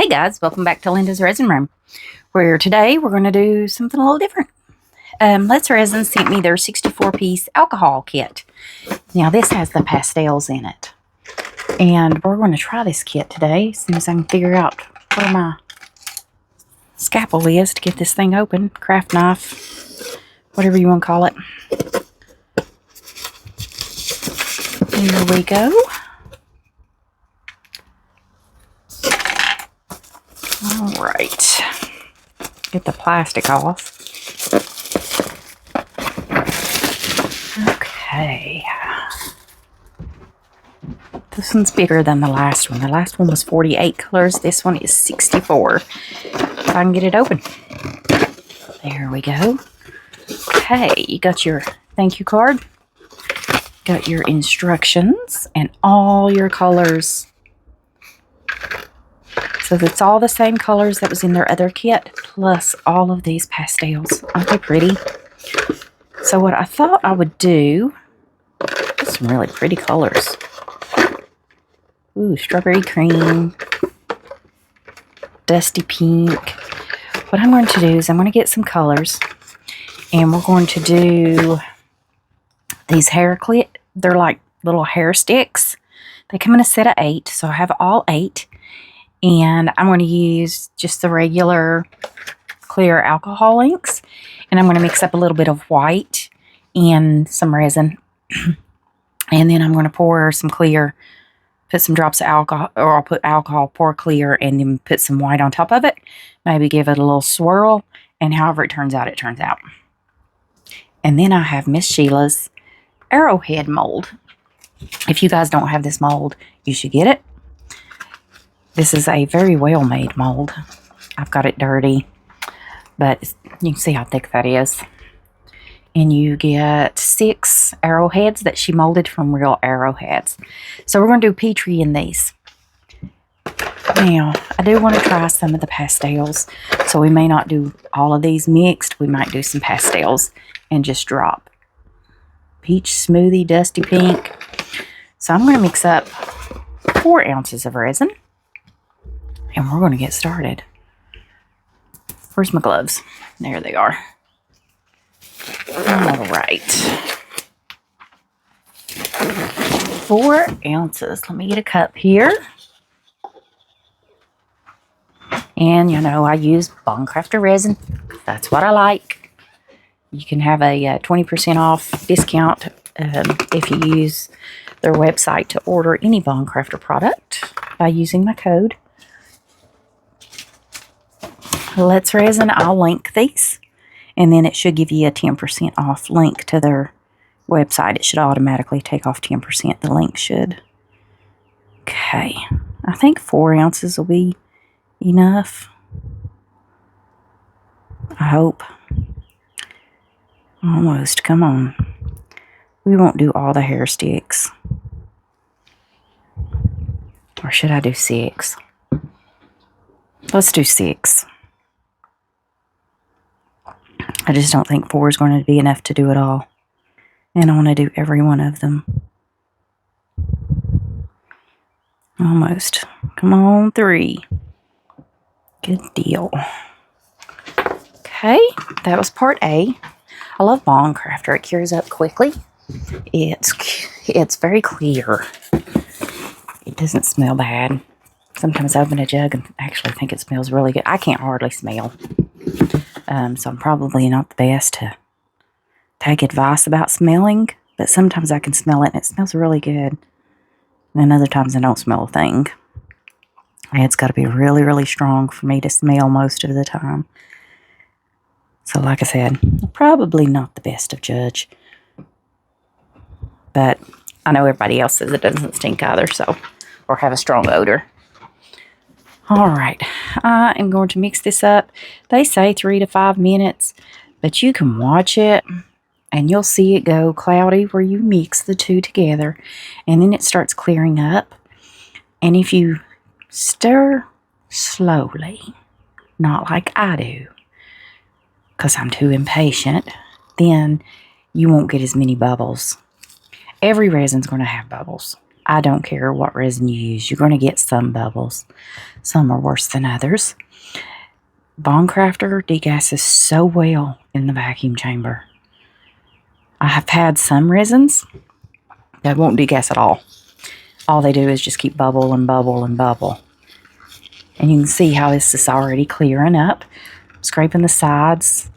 Hey guys, welcome back to Linda's Resin Room, where today we're going to do something a little different. Let's Resin sent me their 64-piece alcohol kit. Now this has the pastels in it. And we're going to try this kit today as soon as I can figure out where my scalpel is to get this thing open. Craft knife, whatever you want to call it. Here we go. All right, get the plastic off. Okay, this one's bigger than the last one. The last one was 48 colors. This one is 64. If I can get it open. There we go. Okay, you got your thank you card. Got your instructions and all your colors. So it's all the same colors that was in their other kit, plus all of these pastels. Aren't they pretty? So what I thought I would do, some really pretty colors. Ooh, strawberry cream, dusty pink. What I'm going to do is I'm going to get some colors, and we're going to do these hair clip. They're like little hair sticks. They come in a set of 8, so I have all 8. And I'm going to use just the regular clear alcohol inks. And I'm going to mix up a little bit of white and some resin. And then I'm going to pour some clear, put some drops of alcohol, or I'll put alcohol, pour clear, and then put some white on top of it. Maybe give it a little swirl. And however it turns out, it turns out. And then I have Miss Sheila's arrowhead mold. If you guys don't have this mold, you should get it. This is a very well made mold. I've got it dirty, but you can see how thick that is. And you get 6 arrowheads that she molded from real arrowheads. So we're going to do Petri in these. Now, I do want to try some of the pastels. So we may not do all of these mixed. We might do some pastels and just drop. Peach smoothie, dusty pink. So I'm going to mix up 4 ounces of resin. And we're going to get started. Where's my gloves? There they are. All right. 4 ounces. Let me get a cup here. And, you know, I use Craftor resin. That's what I like. You can have a 20% off discount if you use their website to order any Craftor product by using my code. Let's Resin, I'll link these, and then it should give you a 10% off link to their website. It should automatically take off 10%. The link should. Okay, I think 4 ounces will be enough. I hope. Almost, come on. We won't do all the hair sticks. Or should I do 6? Let's do 6. I just don't think 4 is going to be enough to do it all. And I want to do every one of them. Almost. Come on, 3. Good deal. Okay, that was part A. I love Craftor. It cures up quickly. It's very clear. It doesn't smell bad. Sometimes I open a jug and actually think it smells really good. I can't hardly smell. So I'm probably not the best to take advice about smelling, but sometimes I can smell it and it smells really good. And other times I don't smell a thing. And it's got to be really, really strong for me to smell most of the time. So like I said, probably not the best of judge. But I know everybody else says it doesn't stink either, so, or have a strong odor. All right, I am going to mix this up. They say 3 to 5 minutes, but you can watch it and you'll see it go cloudy where you mix the two together, and then it starts clearing up. And if you stir slowly, not like I do, because I'm too impatient, then you won't get as many bubbles. Every resin's going to have bubbles. I don't care what resin you use. You're going to get some bubbles. Some are worse than others. Craftor degasses so well in the vacuum chamber. I have had some resins that won't degas at all. All they do is just keep bubble and bubble and bubble. And you can see how this is already clearing up. Scraping the sides.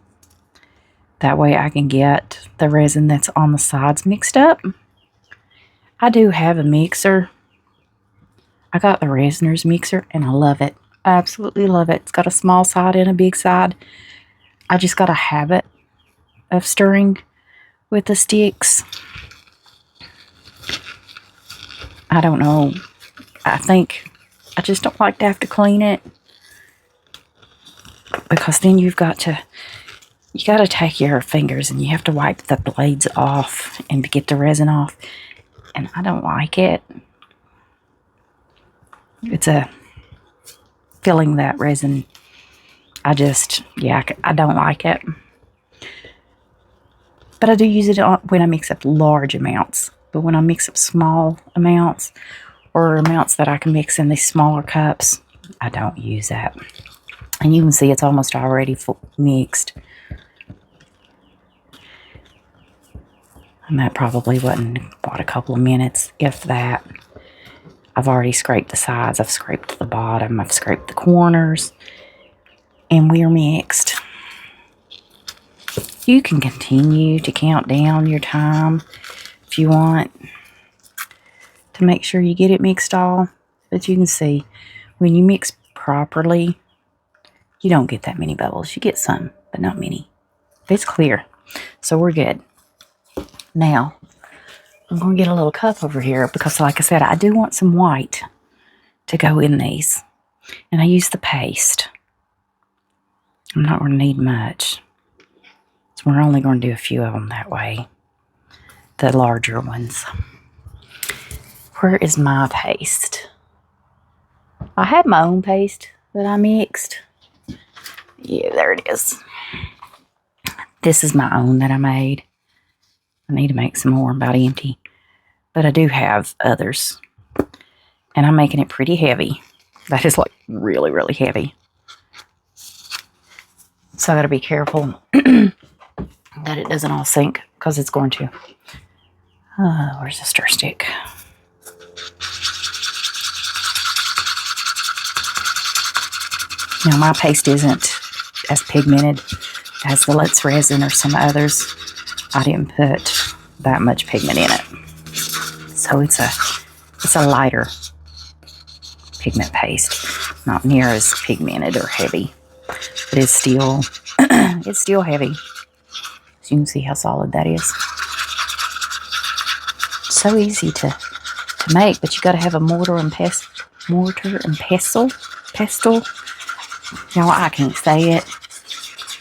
That way I can get the resin that's on the sides mixed up. I do have a mixer. I got the Resiners mixer and I love it. I absolutely love it. It's got a small side and a big side. I just got a habit of stirring with the sticks. I don't know. I think I just don't like to have to clean it. Because then you got to take your fingers and you have to wipe the blades off and to get the resin off. And I don't like it. It's a filling that resin. I don't like it. But I do use it when I mix up large amounts. But when I mix up small amounts or amounts that I can mix in these smaller cups, I don't use that. And you can see it's almost already mixed. And that probably wasn't, a couple of minutes, if that. I've already scraped the sides. I've scraped the bottom. I've scraped the corners. And we're mixed. You can continue to count down your time if you want to make sure you get it mixed all. But you can see when you mix properly, you don't get that many bubbles. You get some, but not many. It's clear. So we're good. Now, I'm going to get a little cup over here because, like I said, I do want some white to go in these. And I use the paste. I'm not going to need much. So we're only going to do a few of them that way. The larger ones. Where is my paste? I have my own paste that I mixed. Yeah, there it is. This is my own that I made. I need to make some more. I'm about empty. But I do have others. And I'm making it pretty heavy. That is like really, really heavy. So I got to be careful that it doesn't all sink because it's going to. Where's the stir stick? Now my paste isn't as pigmented as the Let's Resin or some others. I didn't put that much pigment in it. So it's a lighter pigment paste. Not near as pigmented or heavy. But it's still heavy. So you can see how solid that is. So easy to make, but you got to have a mortar and pestle. Y'all, I can't say it,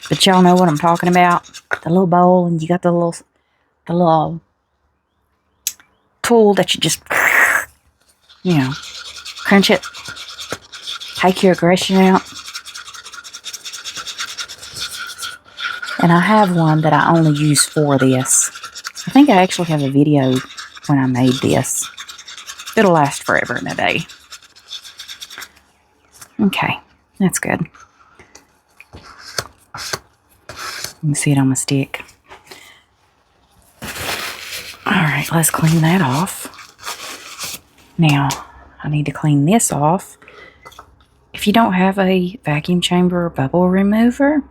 but y'all know what I'm talking about. The little bowl, and you got the little tool that you just, crunch it, take your aggression out. And I have one that I only use for this. I think I actually have a video when I made this. It'll last forever and a day. Okay, that's good. You can see it on my stick. Alright, let's clean that off. Now, I need to clean this off. If you don't have a vacuum chamber or bubble remover,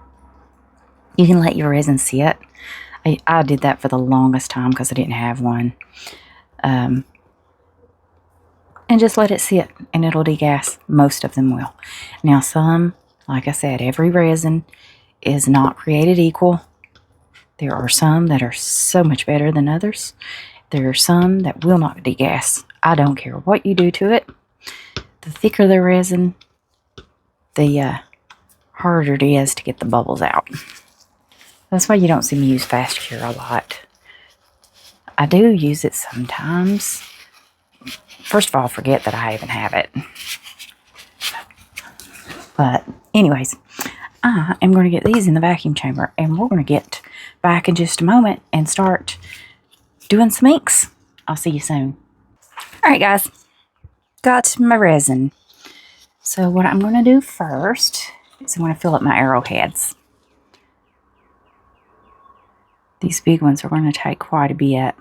you can let your resin sit. I did that for the longest time because I didn't have one. And just let it sit and it'll degas. Most of them will. Now some, like I said, every resin is not created equal. There are some that are so much better than others. There are some that will not degas. I don't care what you do to it. The thicker the resin, the harder it is to get the bubbles out. That's why you don't see me use Fast Cure a lot. I do use it sometimes. First of all, forget that I even have it. But anyways, I am going to get these in the vacuum chamber. And we're going to get back in just a moment and start doing some inks. I'll see you soon. Alright guys, got my resin. So what I'm going to do first is I'm going to fill up my arrowheads. These big ones are going to take quite a bit.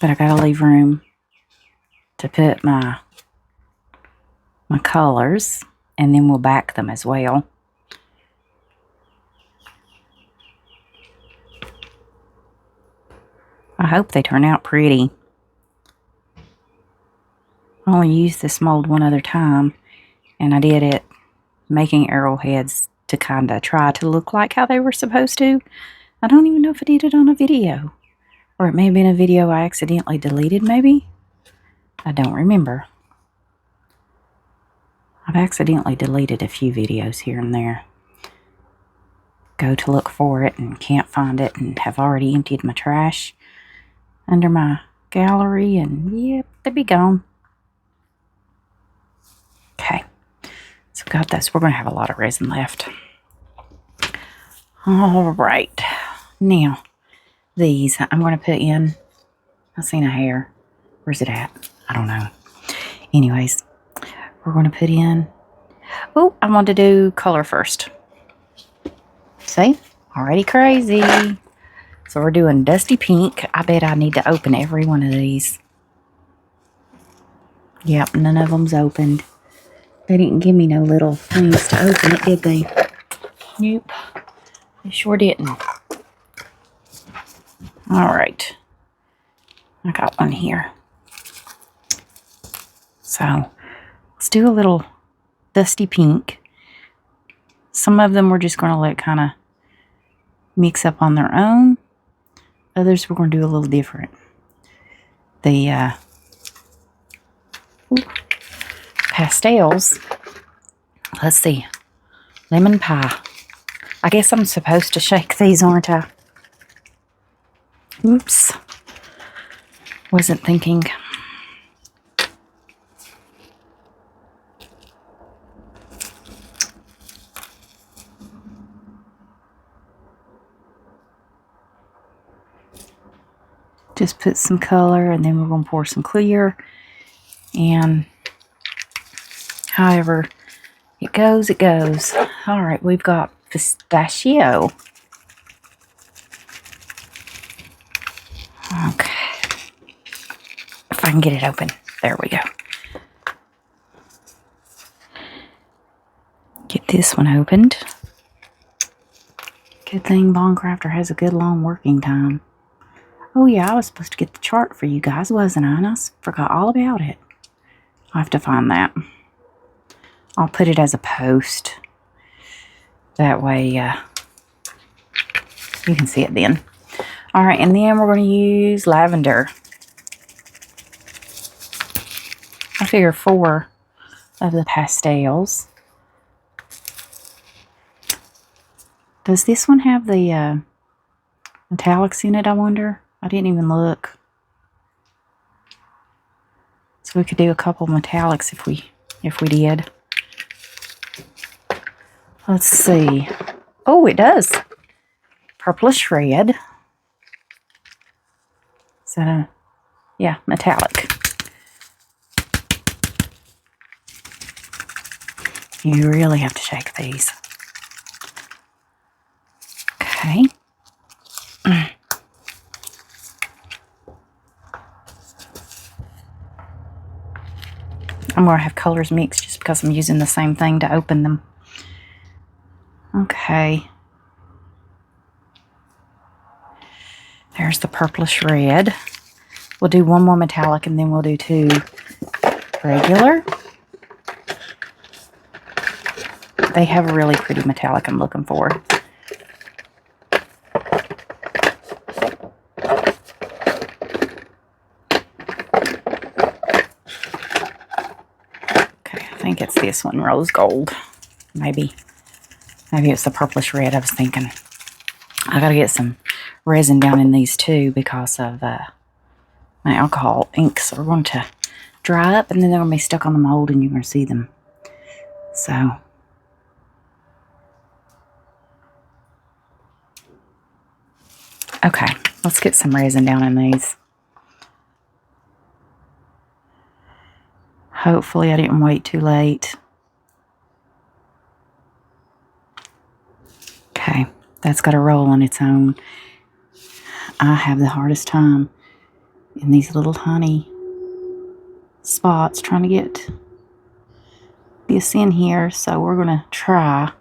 But I got to leave room to put my colors, and then we'll back them as well. I hope they turn out pretty. I only used this mold one other time, and I did it making arrowheads to kind of try to look like how they were supposed to. I don't even know if I did it on a video, or it may have been a video I accidentally deleted maybe. I don't remember. I've accidentally deleted a few videos here and there. Go to look for it and can't find it, and have already emptied my trash under my gallery, and yep, they'd be gone. Okay, so got this. We're going to have a lot of resin left. All right, now these I'm going to put in. I seen a hair. Where's it at? I don't know. Anyways, we're going to put in. Oh, I want to do color first. See, already crazy. So we're doing dusty pink. I bet I need to open every one of these. Yep, none of them's opened. They didn't give me no little things to open it, did they? Nope, they sure didn't. Alright, I got one here. So, let's do a little dusty pink. Some of them we're just going to let kind of mix up on their own. Others we're going to do a little different. The pastels, let's see, lemon pie. I guess I'm supposed to shake these, aren't I? Oops. Wasn't thinking. Just put some color, and then we're going to pour some clear. And however it goes, it goes. All right, we've got pistachio. Okay. If I can get it open. There we go. Get this one opened. Good thing Craftor has a good long working time. Oh yeah, I was supposed to get the chart for you guys, wasn't I? And I forgot all about it. I'll have to find that. I'll put it as a post. That way you can see it then. Alright, and then we're going to use lavender. I figure 4 of the pastels. Does this one have the metallics in it, I wonder? I didn't even look. So we could do a couple metallics if we did. Let's see. Oh, it does. Purplish red. Is that a... yeah, metallic. You really have to shake these. Okay. I'm going to have colors mixed just because I'm using the same thing to open them. Okay. There's the purplish red. We'll do one more metallic, and then we'll do 2 regular. They have a really pretty metallic I'm looking for. Okay, I think it's this one, rose gold. Maybe it's the purplish red I was thinking. I gotta get some resin down in these too because of my alcohol inks are going to dry up, and then they're going to be stuck on the mold, and you're going to see them. So, okay, let's get some resin down in these. Hopefully I didn't wait too late. Okay, that's got to roll on its own. I have the hardest time in these little tiny spots trying to get this in here, so we're going to try.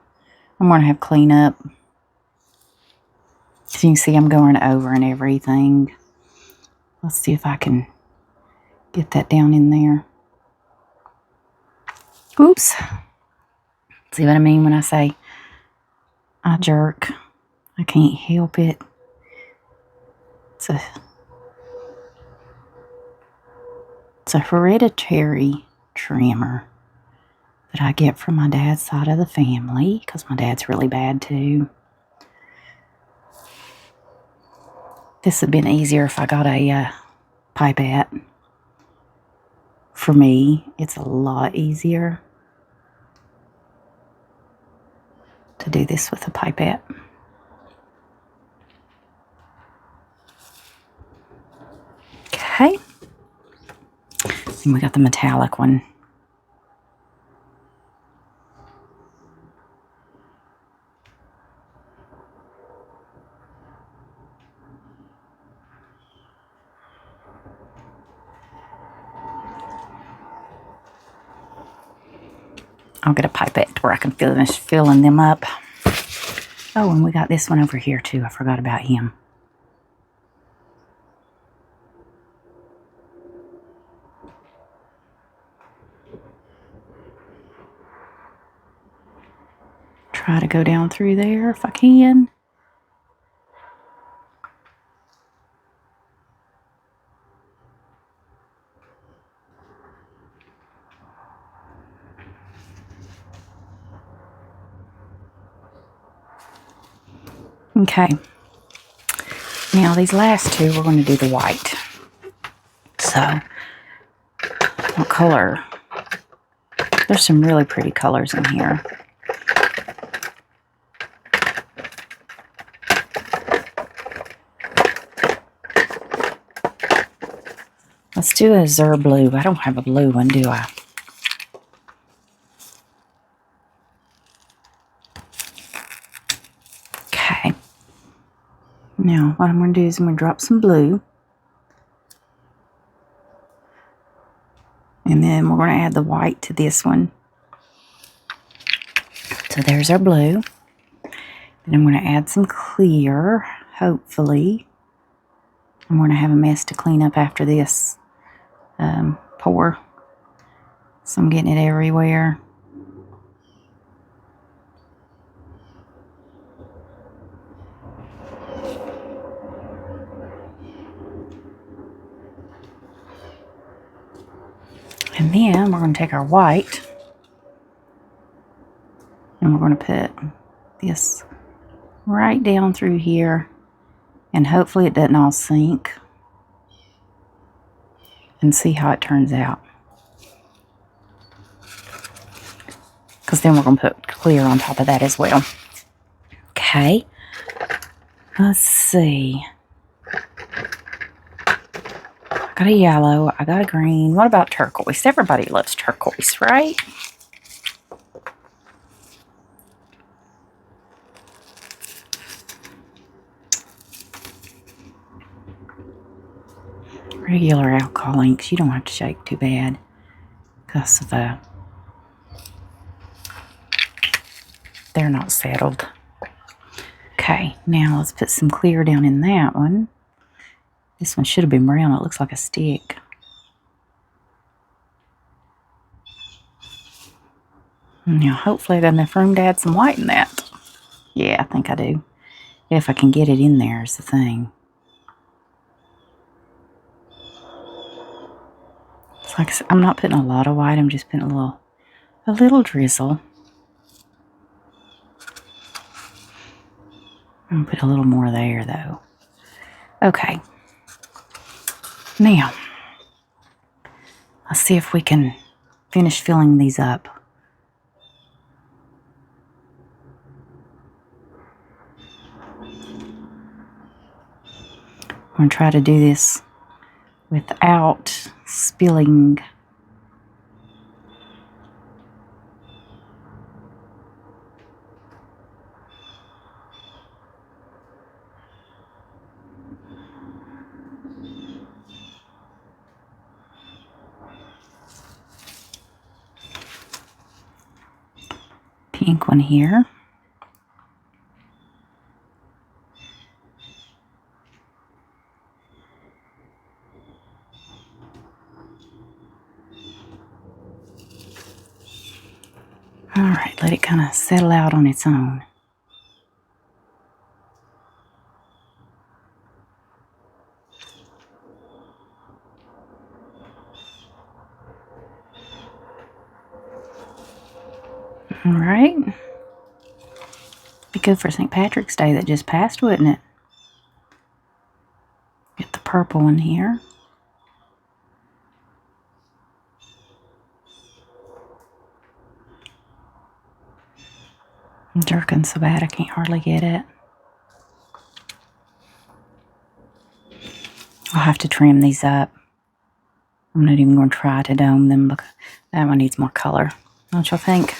I'm going to have cleanup. As you can see, I'm going over and everything. Let's see if I can get that down in there. Oops. See what I mean when I say I jerk? I can't help it. It's a hereditary tremor that I get from my dad's side of the family, because my dad's really bad too. This would have been easier if I got a pipette. For me, it's a lot easier to do this with a pipette. Okay. And we got the metallic one. I'll get a pipette where I can finish filling them up. Oh, and we got this one over here too. I forgot about him. Try to go down through there if I can. Okay. Now these last two, we're going to do the white. So, what color? There's some really pretty colors in here. Let's do a Zer blue. I don't have a blue one, do I? Okay. Now, what I'm going to do is I'm going to drop some blue. And then we're going to add the white to this one. So there's our blue. Then I'm going to add some clear, hopefully. I'm going to have a mess to clean up after this pour. So I'm getting it everywhere. And then we're going to take our white and we're going to put this right down through here, and hopefully it doesn't all sink, and see how it turns out. Because then we're going to put clear on top of that as well. Okay. Let's see. I got a yellow. I got a green. What about turquoise? Everybody loves turquoise, right? Regular alcohol inks, you don't have to shake too bad because of they're not settled. Okay, now let's put some clear down in that one. This one should have been brown. It looks like a stick. Now, hopefully I got enough room to add some white in that. Yeah, I think I do. If I can get it in there is the thing. It's like I'm not putting a lot of white. I'm just putting a little drizzle. I'm going to put a little more there, though. Okay. Now, let's see if we can finish filling these up. I'm going to try to do this without spilling pink one here. Alright, let it kind of settle out on its own. Alright. Be good for St. Patrick's Day that just passed, wouldn't it? Get the purple one here. I'm jerking so bad I can't hardly get it. I'll have to trim these up. I'm not even going to try to dome them because that one needs more color. Don't y'all think?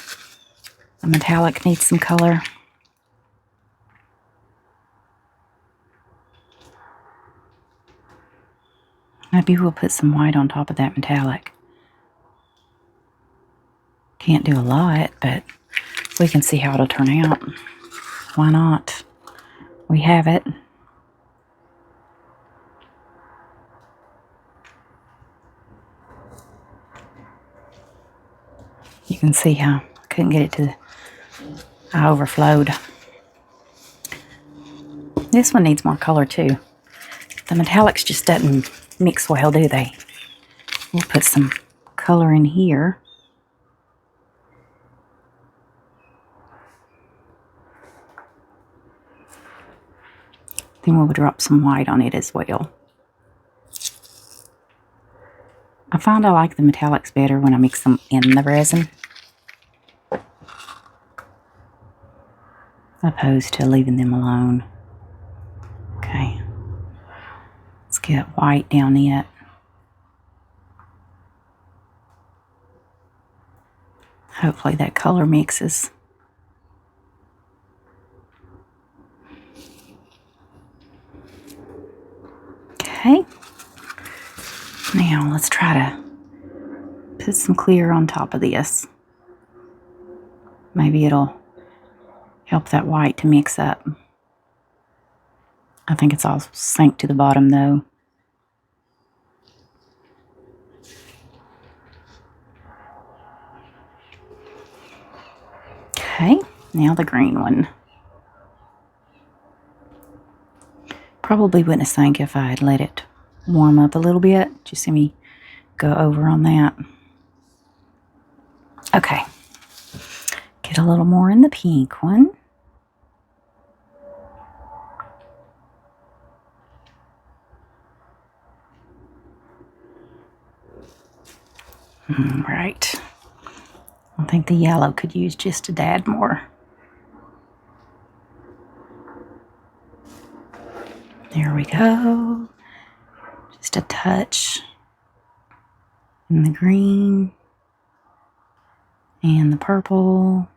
The metallic needs some color. Maybe we'll put some white on top of that metallic. Can't do a lot, but we can see how it'll turn out. Why not? We have it. You can see how I couldn't get it to, I overflowed. This one needs more color too. The metallics just doesn't mix well, do they? We'll put some color in here. Then we'll drop some white on it as well. I find I like the metallics better when I mix them in the resin, opposed to leaving them alone. Okay, let's get white down it. Hopefully that color mixes. Okay, now let's try to put some clear on top of this. Maybe it'll help that white to mix up. I think it's all sank to the bottom though. Okay, now the green one. Probably wouldn't have sank if I had let it warm up a little bit. Did you see me go over on that? Okay. Get a little more in the pink one. Right. I think the yellow could use just a tad more. There we go. Just a touch in the green and the purple.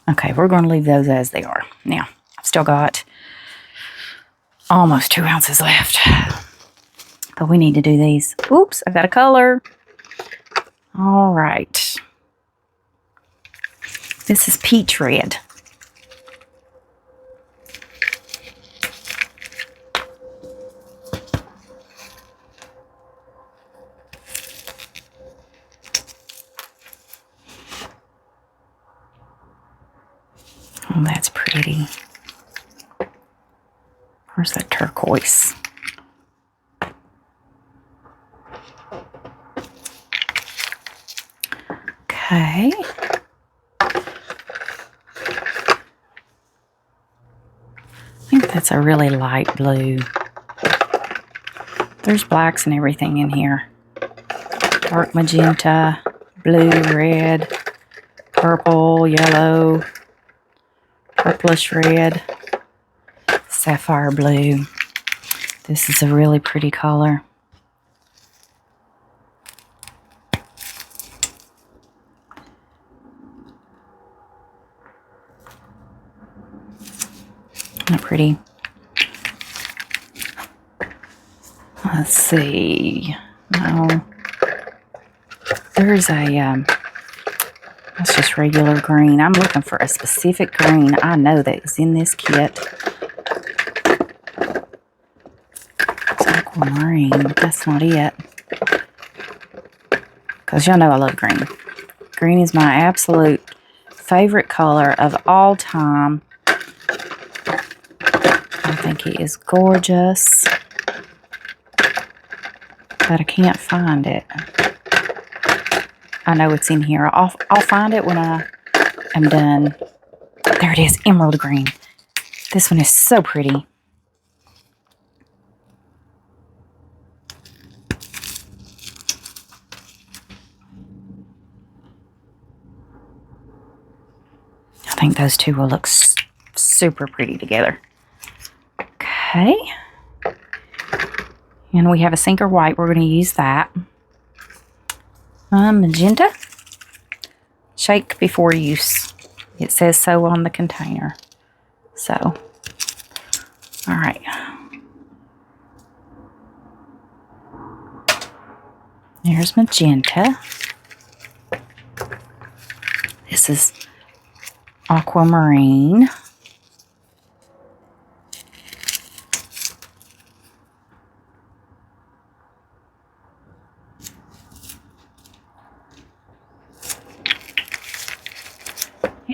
Okay, we're going to leave those as they are. Now, I've still got almost 2 ounces left, but we need to do these. Oops, I've got a color. All right. This is peach red. Oh, that's pretty. Where's that turquoise? Okay. I think that's a really light blue. There's blacks and everything in here. Dark magenta, blue, red, purple, yellow, purplish red, sapphire blue. This is a really pretty color. Isn't that pretty? Let's see. No. There's a That's just regular green. I'm looking for a specific green I know that is in this kit. It's aquamarine, but that's not it. Because y'all know I love green. Green is my absolute favorite color of all time. I think it is gorgeous. But I can't find it. I know it's in here. I'll find it when I am done. There it is, emerald green. This one is so pretty. I think those two will look super pretty together. Okay. And we have a sinker white. We're going to use that. Magenta. Shake before use. It says so on the container. So, all right. There's magenta. This is aquamarine.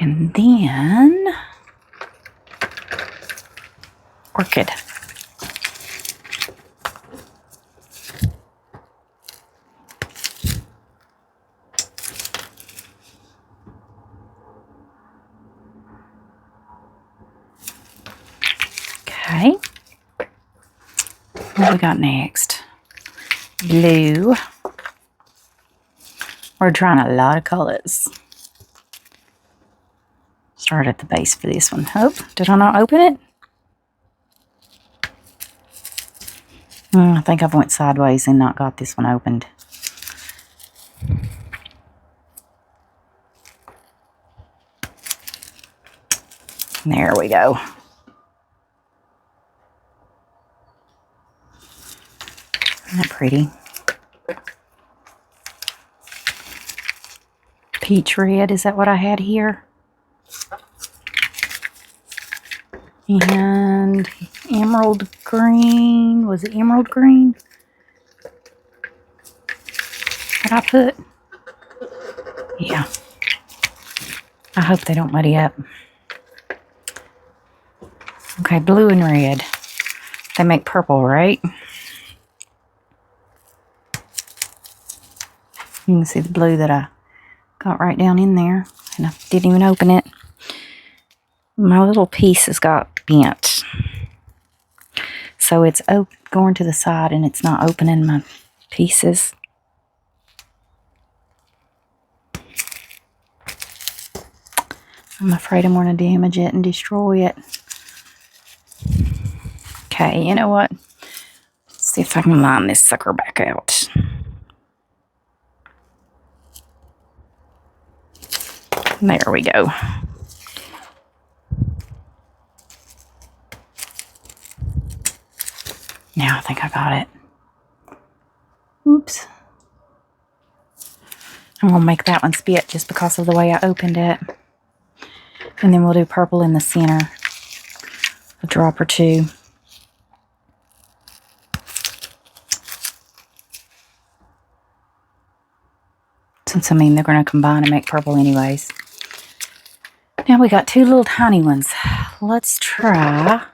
And then orchid. Okay. What we got next? Blue. We're trying a lot of colors. Start at the base for this one. Oh, did I not open it? I think I've went sideways and not got this one opened. There we go. Isn't that pretty? Peach red, is that what I had here? And emerald green. Was it emerald green? What I put? Yeah. I hope they don't muddy up. Okay, blue and red. They make purple, right? You can see the blue that I got right down in there. And I didn't even open it. My little piece has got bent. So it's going to the side and it's not opening my pieces. I'm afraid I'm going to damage it and destroy it. Okay, you know what? Let's see if I can line this sucker back out. There we go. Now I think I got it. Oops. I'm going to make that one spit just because of the way I opened it. And then we'll do purple in the center. A drop or two. Since, I mean, they're going to combine and make purple anyways. Now we got two little tiny ones. Let's try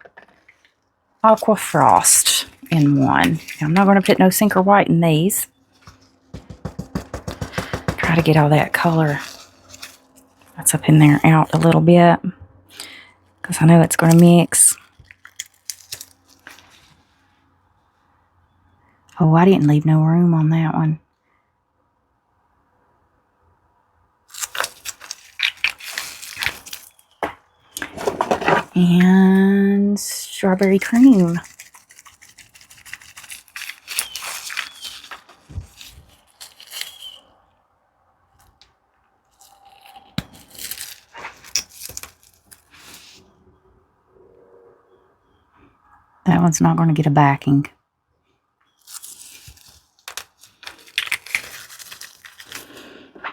Aqua Frost in one. Now, I'm not going to put no sinker white in these. Try to get all that color that's up in there out a little bit. Because I know it's going to mix. Oh, I didn't leave no room on that one. And strawberry cream. That one's not going to get a backing.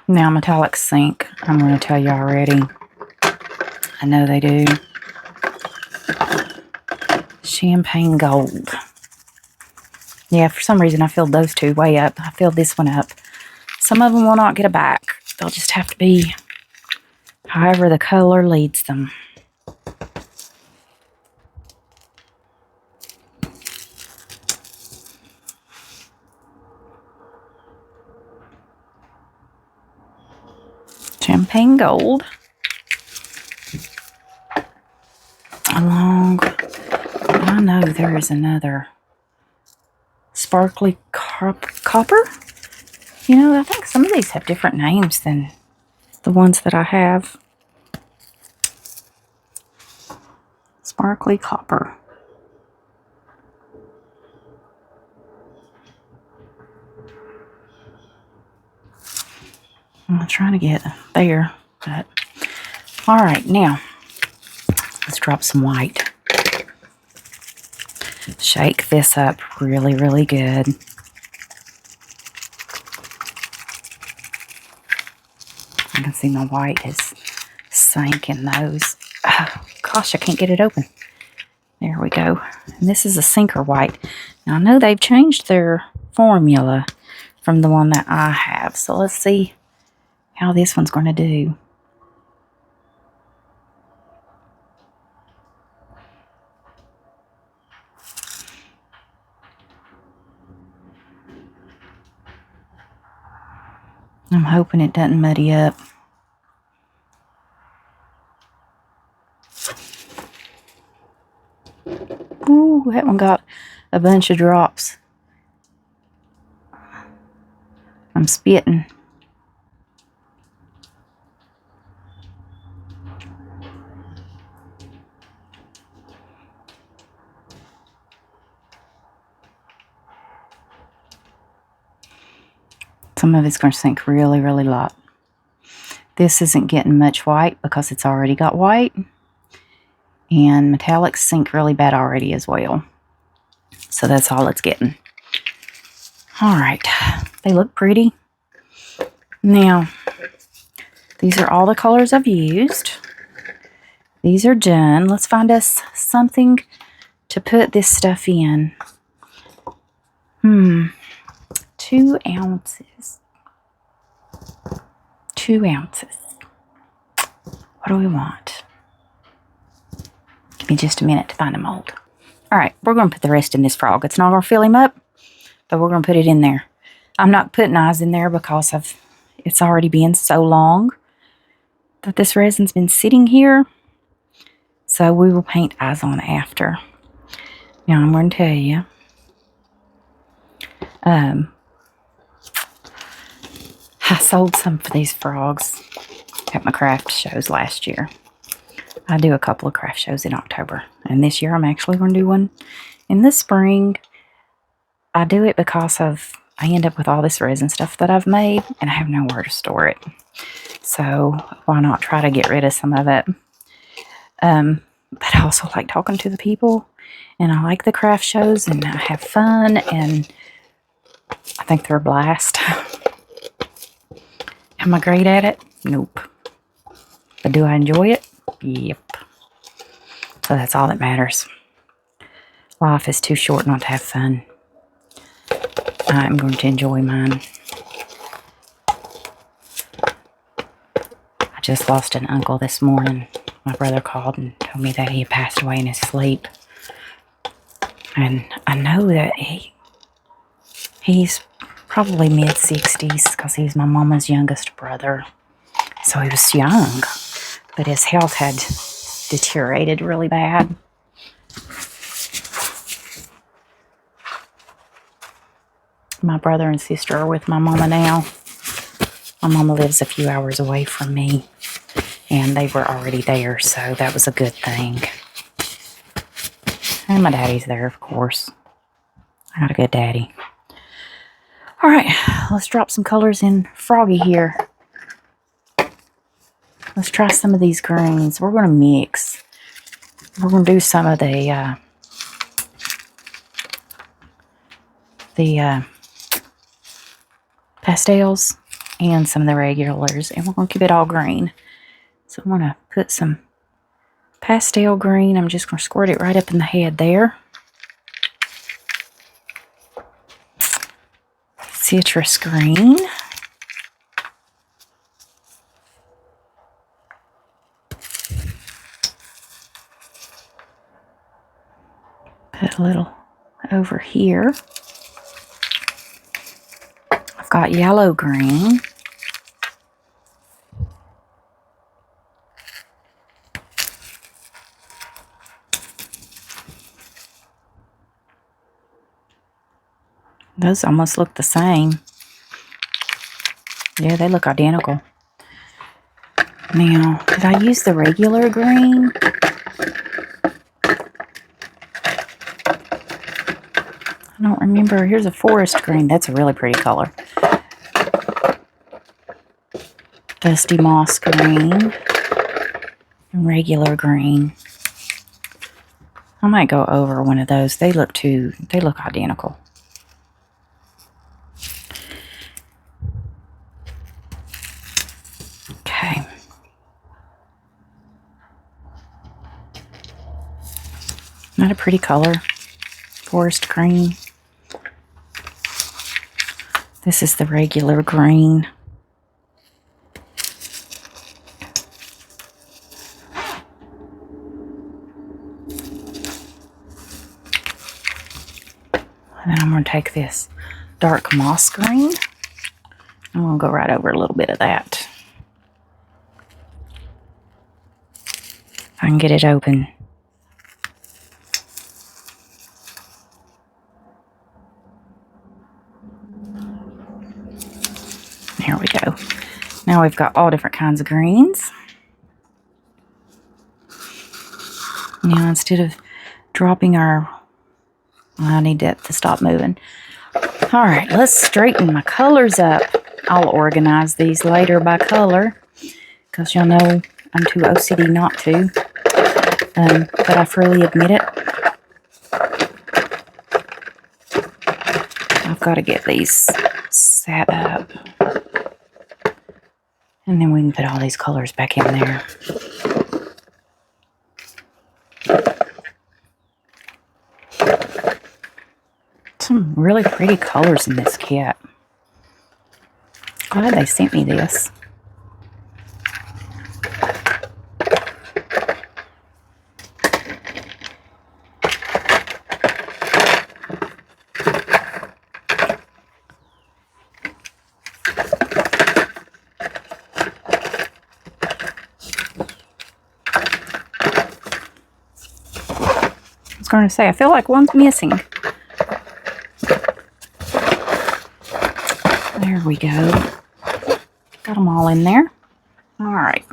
Now metallic sink. I'm going to tell you already. I know they do. Champagne Gold. Yeah, for some reason I filled those two way up. I filled this one up. Some of them will not get a back. They'll just have to be however the color leads them. Champagne Gold. Along, I know there is another sparkly copper. You know, I think some of these have different names than the ones that I have. Sparkly copper. I'm trying to get there, but all right, now let's drop some white. Shake this up really, really good. I can see my white has sank in those. Oh, gosh, I can't get it open. There we go. And this is a sinker white. Now, I know they've changed their formula from the one that I have. So let's see how this one's going to do. I'm hoping it doesn't muddy up. Ooh, that one got a bunch of drops. I'm spitting. Some of it's going to sink really, really light. This isn't getting much white because it's already got white. And metallics sink really bad already as well. So that's all it's getting. All right. They look pretty. Now, these are all the colors I've used. These are done. Let's find us something to put this stuff in. 2 ounces. 2 ounces. What do we want? Give me just a minute to find a mold. All right, we're going to put the rest in this frog. It's not going to fill him up, but we're going to put it in there. I'm not putting eyes in there because it's already been so long that this resin's been sitting here. So we will paint eyes on after. Now I'm going to tell you. I sold some for these frogs at my craft shows last year. I do a couple of craft shows in October. And this year I'm actually going to do one in the spring. I do it because I end up with all this resin stuff that I've made and I have nowhere to store it. So why not try to get rid of some of it? But I also like talking to the people and I like the craft shows and I have fun and I think they're a blast. Am I great at it? Nope. But do I enjoy it? Yep. So that's all that matters. Life is too short not to have fun. I'm going to enjoy mine. I just lost an uncle this morning. My brother called and told me that he had passed away in his sleep. And I know that he's probably mid-60s because he's my mama's youngest brother. So he was young, but his health had deteriorated really bad. My brother and sister are with my mama now. My mama lives a few hours away from me, and they were already there, so that was a good thing. And my daddy's there, of course. I got a good daddy. All right, let's drop some colors in Froggy here. Let's try some of these greens. We're going to mix. We're going to do some of the pastels and some of the regulars, and we're going to keep it all green. So I'm going to put some pastel green. I'm just going to squirt it right up in the head there. Citrus green. Put a little over here. I've got yellow green. Those almost look the same. Yeah, they look identical. Now, did I use the regular green? I don't remember. Here's a forest green. That's a really pretty color. Dusty moss green. And regular green. I might go over one of those. They look identical. Okay. Not a pretty color. Forest green. This is the regular green. And then I'm going to take this dark moss green. I'm going to go right over a little bit of that. If I can get it open. There we go. Now we've got all different kinds of greens. Now instead of dropping our... I need that to stop moving. Alright, let's straighten my colors up. I'll organize these later by color, because y'all know I'm too OCD not to. But I freely admit it. I've got to get these set up. And then we can put all these colors back in there. Some really pretty colors in this kit. Glad they sent me this. Going to say, I feel like one's missing. There we go. Got them all in there. All right.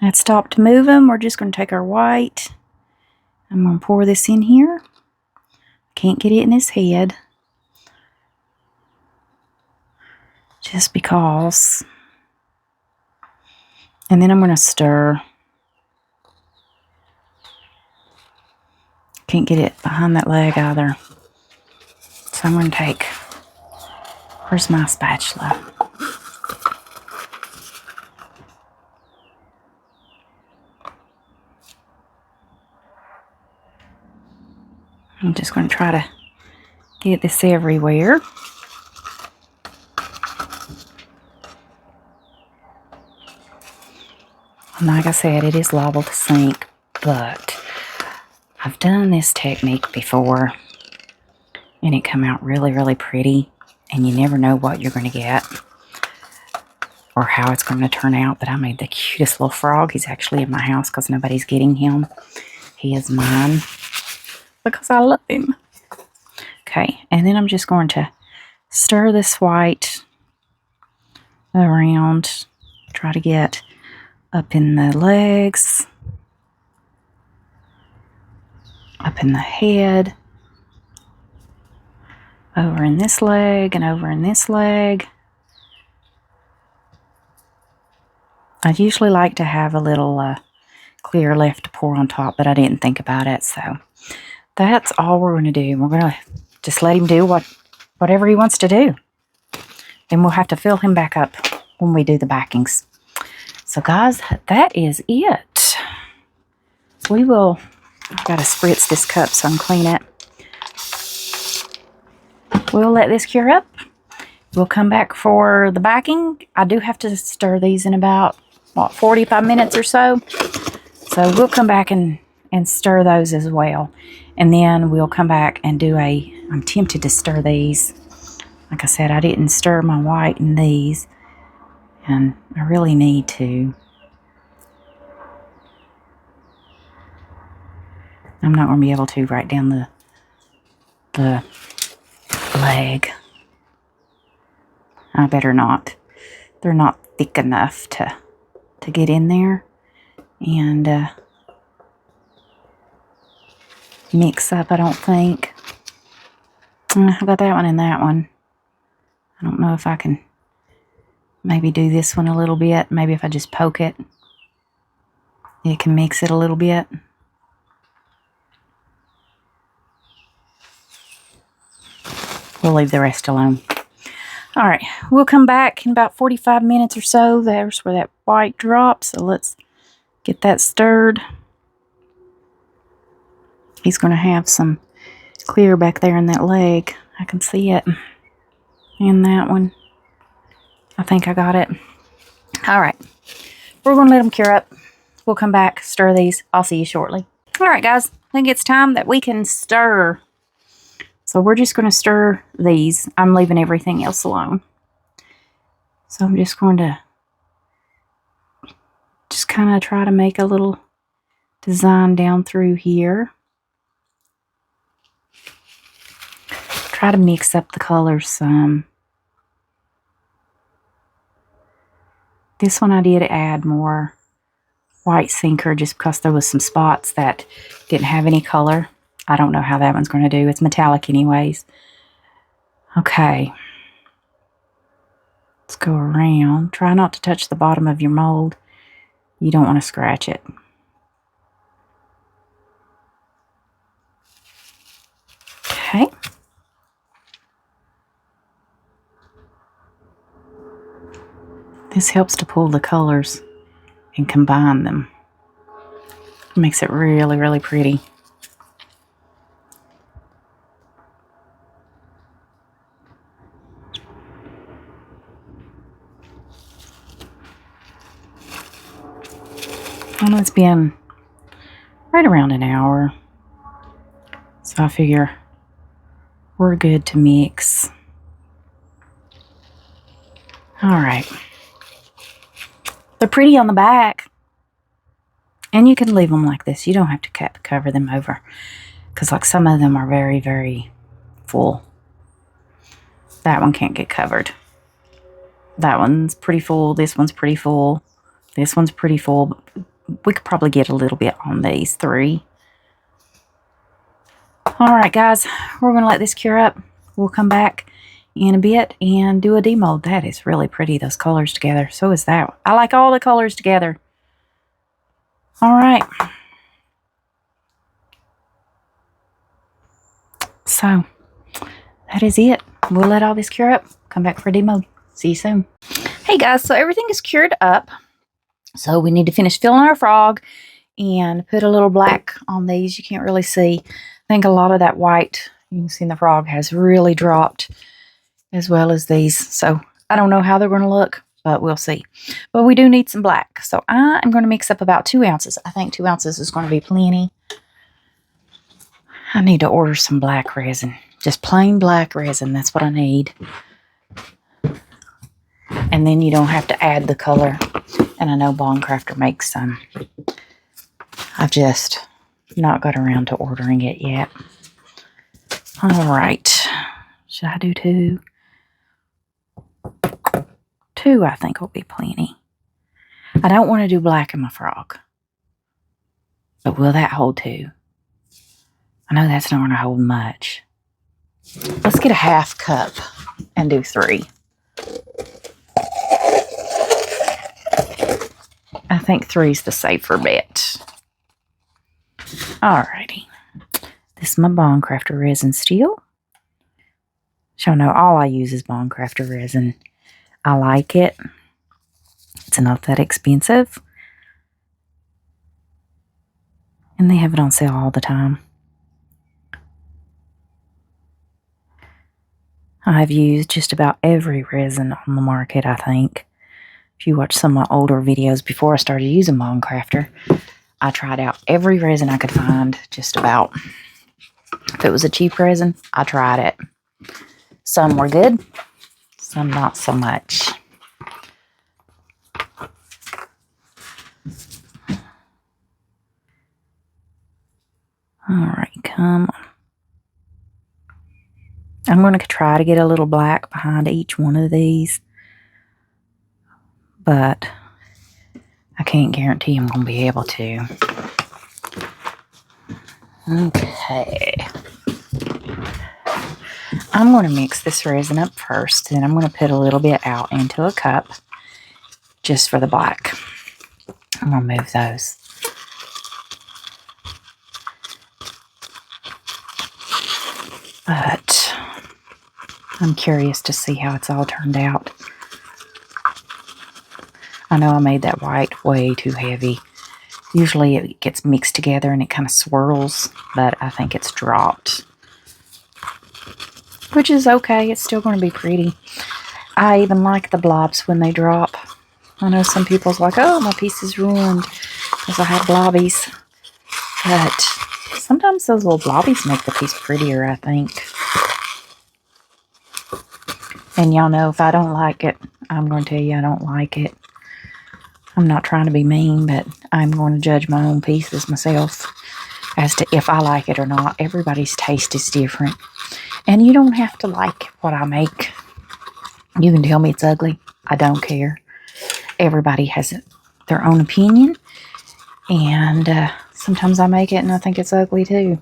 That stopped moving. We're just going to take our white. I'm going to pour this in here. Can't get it in his head. Just because. And then I'm going to stir. Can't get it behind that leg either. So I'm going to take, where's my spatula? I'm just going to try to get this everywhere. And like I said, it is liable to sink, but I've done this technique before, and it come out really, really pretty, and you never know what you're going to get or how it's going to turn out. But I made the cutest little frog. He's actually in my house because nobody's getting him. He is mine because I love him. Okay, and then I'm just going to stir this white around, try to get up in the legs, up in the head, over in this leg, and over in this leg. I usually like to have a little clear left to pour on top, but I didn't think about it, so that's all we're going to do. We're going to just let him do whatever he wants to do. then we'll have to fill him back up when we do the backings. So guys, that is it. We will, I've got to spritz this cup so I can clean it. We'll let this cure up. We'll come back for the backing. I do have to stir these in about, what, 45 minutes or so. So we'll come back and stir those as well. And then we'll come back and do I'm tempted to stir these. Like I said, I didn't stir my white in these. And I really need to. I'm not going to be able to right down the leg. I better not. They're not thick enough to get in there and mix up, I don't think. I got that one and that one. I don't know if I can maybe do this one a little bit. Maybe if I just poke it, it can mix it a little bit. We'll leave the rest alone. All right, we'll come back in about 45 minutes or so. There's where that white drops, so let's get that stirred. He's going to have some clear back there in that leg. I can see it. And that one. I think I got it. All right, we're going to let them cure up. We'll come back, stir these. I'll see you shortly. All right, guys, I think it's time that we can stir. So we're just going to stir these. I'm leaving everything else alone. So I'm just going to kind of try to make a little design down through here. Try to mix up the colors some. This one I did add more white sinker just because there was some spots that didn't have any color. I don't know how that one's going to do. It's metallic anyways. Okay. Let's go around. Try not to touch the bottom of your mold. You don't want to scratch it. Okay. This helps to pull the colors and combine them. It makes it really, really pretty. And it's been right around an hour. So I figure we're good to mix. All right. They're pretty on the back. And you can leave them like this. You don't have to cover them over. Because like some of them are very, very full. That one can't get covered. That one's pretty full. This one's pretty full. This one's pretty full. We could probably get a little bit on these three. All right, guys. We're going to let this cure up. We'll come back in a bit and do a demold. That is really pretty, those colors together. So is that. I like all the colors together. All right. So, that is it. We'll let all this cure up. Come back for a demold. See you soon. Hey, guys. So, everything is cured up. So we need to finish filling our frog and put a little black on these. You can't really see. I think a lot of that white you can see in the frog has really dropped as well as these. So I don't know how they're going to look, but we'll see. But we do need some black. So I am going to mix up about 2 ounces. I think 2 ounces is going to be plenty. I need to order some black resin. Just plain black resin. That's what I need. And then you don't have to add the color. And I know Craftor makes some. I've just not got around to ordering it yet. All right. Should I do 2? 2, I think, will be plenty. I don't want to do black in my frog. But will that hold 2? I know that's not going to hold much. Let's get a half cup and do 3. I think 3's the safer bet. Alrighty. This is my Craftor resin still. Y'all know all I use is Craftor resin. I like it. It's not that expensive. And they have it on sale all the time. I've used just about every resin on the market, I think. If you watch some of my older videos before I started using my own Craftor, I tried out every resin I could find, just about. If it was a cheap resin, I tried it. Some were good, some not so much. Alright, come on. I'm going to try to get a little black behind each one of these, but I can't guarantee I'm going to be able to. Okay. I'm going to mix this resin up first, then I'm going to put a little bit out into a cup just for the black. I'm going to move those. But I'm curious to see how it's all turned out. I know I made that white way too heavy. Usually it gets mixed together and it kind of swirls, but I think it's dropped. Which is okay, it's still going to be pretty. I even like the blobs when they drop. I know some people's like, oh, my piece is ruined because I have blobbies. But sometimes those little blobbies make the piece prettier, I think. And y'all know if I don't like it, I'm going to tell you I don't like it. I'm not trying to be mean, but I'm going to judge my own pieces myself as to if I like it or not. Everybody's taste is different. And you don't have to like what I make. You can tell me it's ugly. I don't care. Everybody has their own opinion. And sometimes I make it and I think it's ugly too.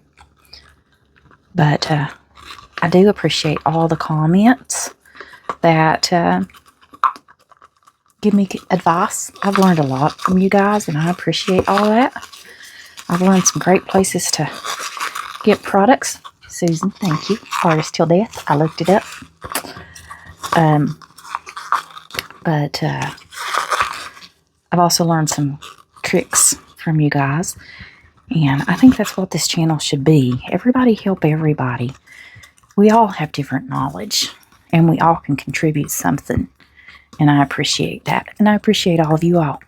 But I do appreciate all the comments that give me advice. I've learned a lot from you guys, and I appreciate all that. I've learned some great places to get products. Susan, thank you. Artist Till Death. I looked it up. But I've also learned some tricks from you guys, and I think that's what this channel should be. Everybody help everybody. We all have different knowledge, and we all can contribute something. And I appreciate that. And I appreciate all of you all.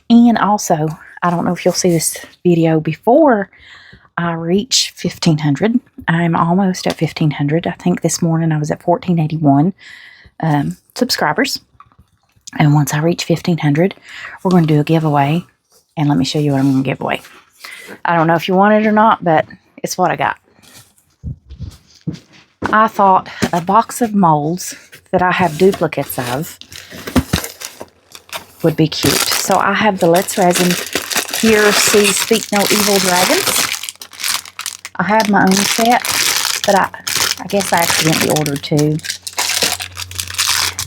And also, I don't know if you'll see this video before I reach 1,500. I'm almost at 1,500. I think this morning I was at 1,481 subscribers. And once I reach 1,500, we're going to do a giveaway. And let me show you what I'm going to give away. I don't know if you want it or not, but it's what I got. I thought a box of molds that I have duplicates of would be cute. So I have the Let's Resin Hear, See, Speak No Evil Dragons. I have my own set, but I guess I accidentally ordered two.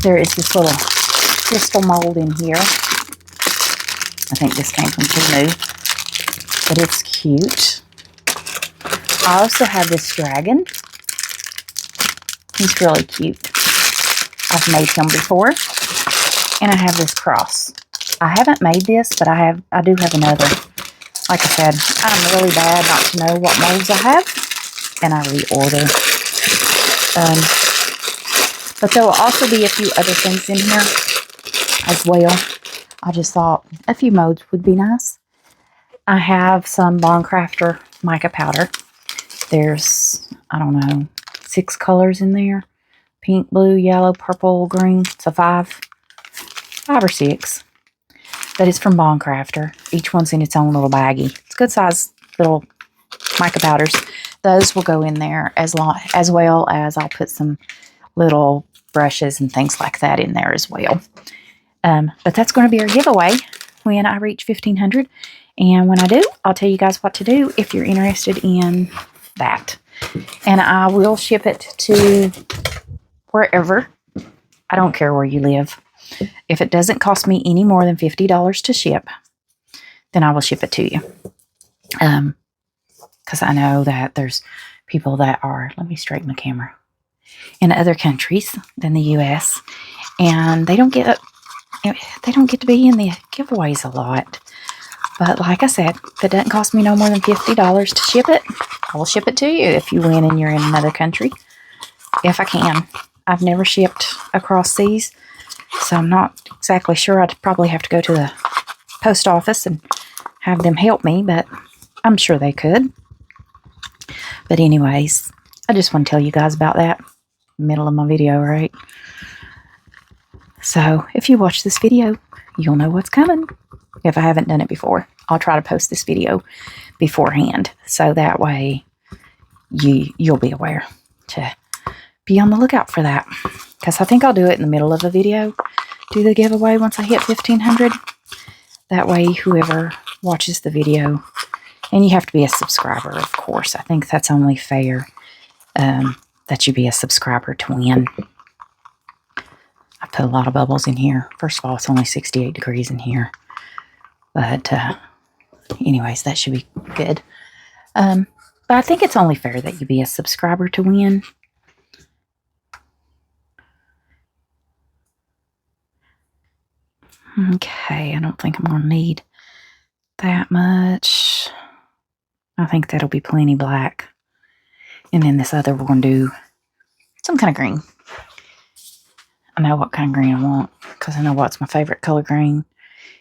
There is this little crystal mold in here. I think this came from Temu, but it's cute. I also have this dragon. He's really cute. I've made him before. And I have this cross. I haven't made this, but I do have another. Like I said, I'm really bad not to know what molds I have, and I reorder. But there will also be a few other things in here as well. I just thought a few molds would be nice. I have some Craftor mica powder. There's, I don't know, 6 colors in there. Pink, blue, yellow, purple, green. So 5 or 6. That is from Craftor. Each one's in its own little baggie. It's good size little mica powders. Those will go in there as well as I'll put some little brushes and things like that in there as well. But that's going to be our giveaway when I reach 1,500. And when I do, I'll tell you guys what to do if you're interested in that. And I will ship it to wherever. I don't care where you live. If it doesn't cost me any more than $50 to ship, then I will ship it to you. Because I know that there's people that are, let me straighten the camera, in other countries than the U.S. and they don't get to be in the giveaways a lot. But like I said, if it doesn't cost me no more than $50 to ship it, I will ship it to you if you win and you're in another country. If I can. I've never shipped across seas, so I'm not exactly sure. I'd probably have to go to the post office and have them help me, but I'm sure they could. But anyways, I just want to tell you guys about that. Middle of my video, right? So if you watch this video, you'll know what's coming. If I haven't done it before, I'll try to post this video beforehand, so that way you'll be aware to be on the lookout for that. Because I think I'll do it in the middle of a video, do the giveaway once I hit 1,500. That way, whoever watches the video, and you have to be a subscriber, of course. I think that's only fair that you be a subscriber to win. I put a lot of bubbles in here. First of all, it's only 68 degrees in here. But anyways, that should be good. But I think it's only fair that you be a subscriber to win. Okay, I don't think I'm going to need that much. I think that'll be plenty black. And then this other, we're going to do some kind of green. I know what kind of green I want, because I know what's my favorite color green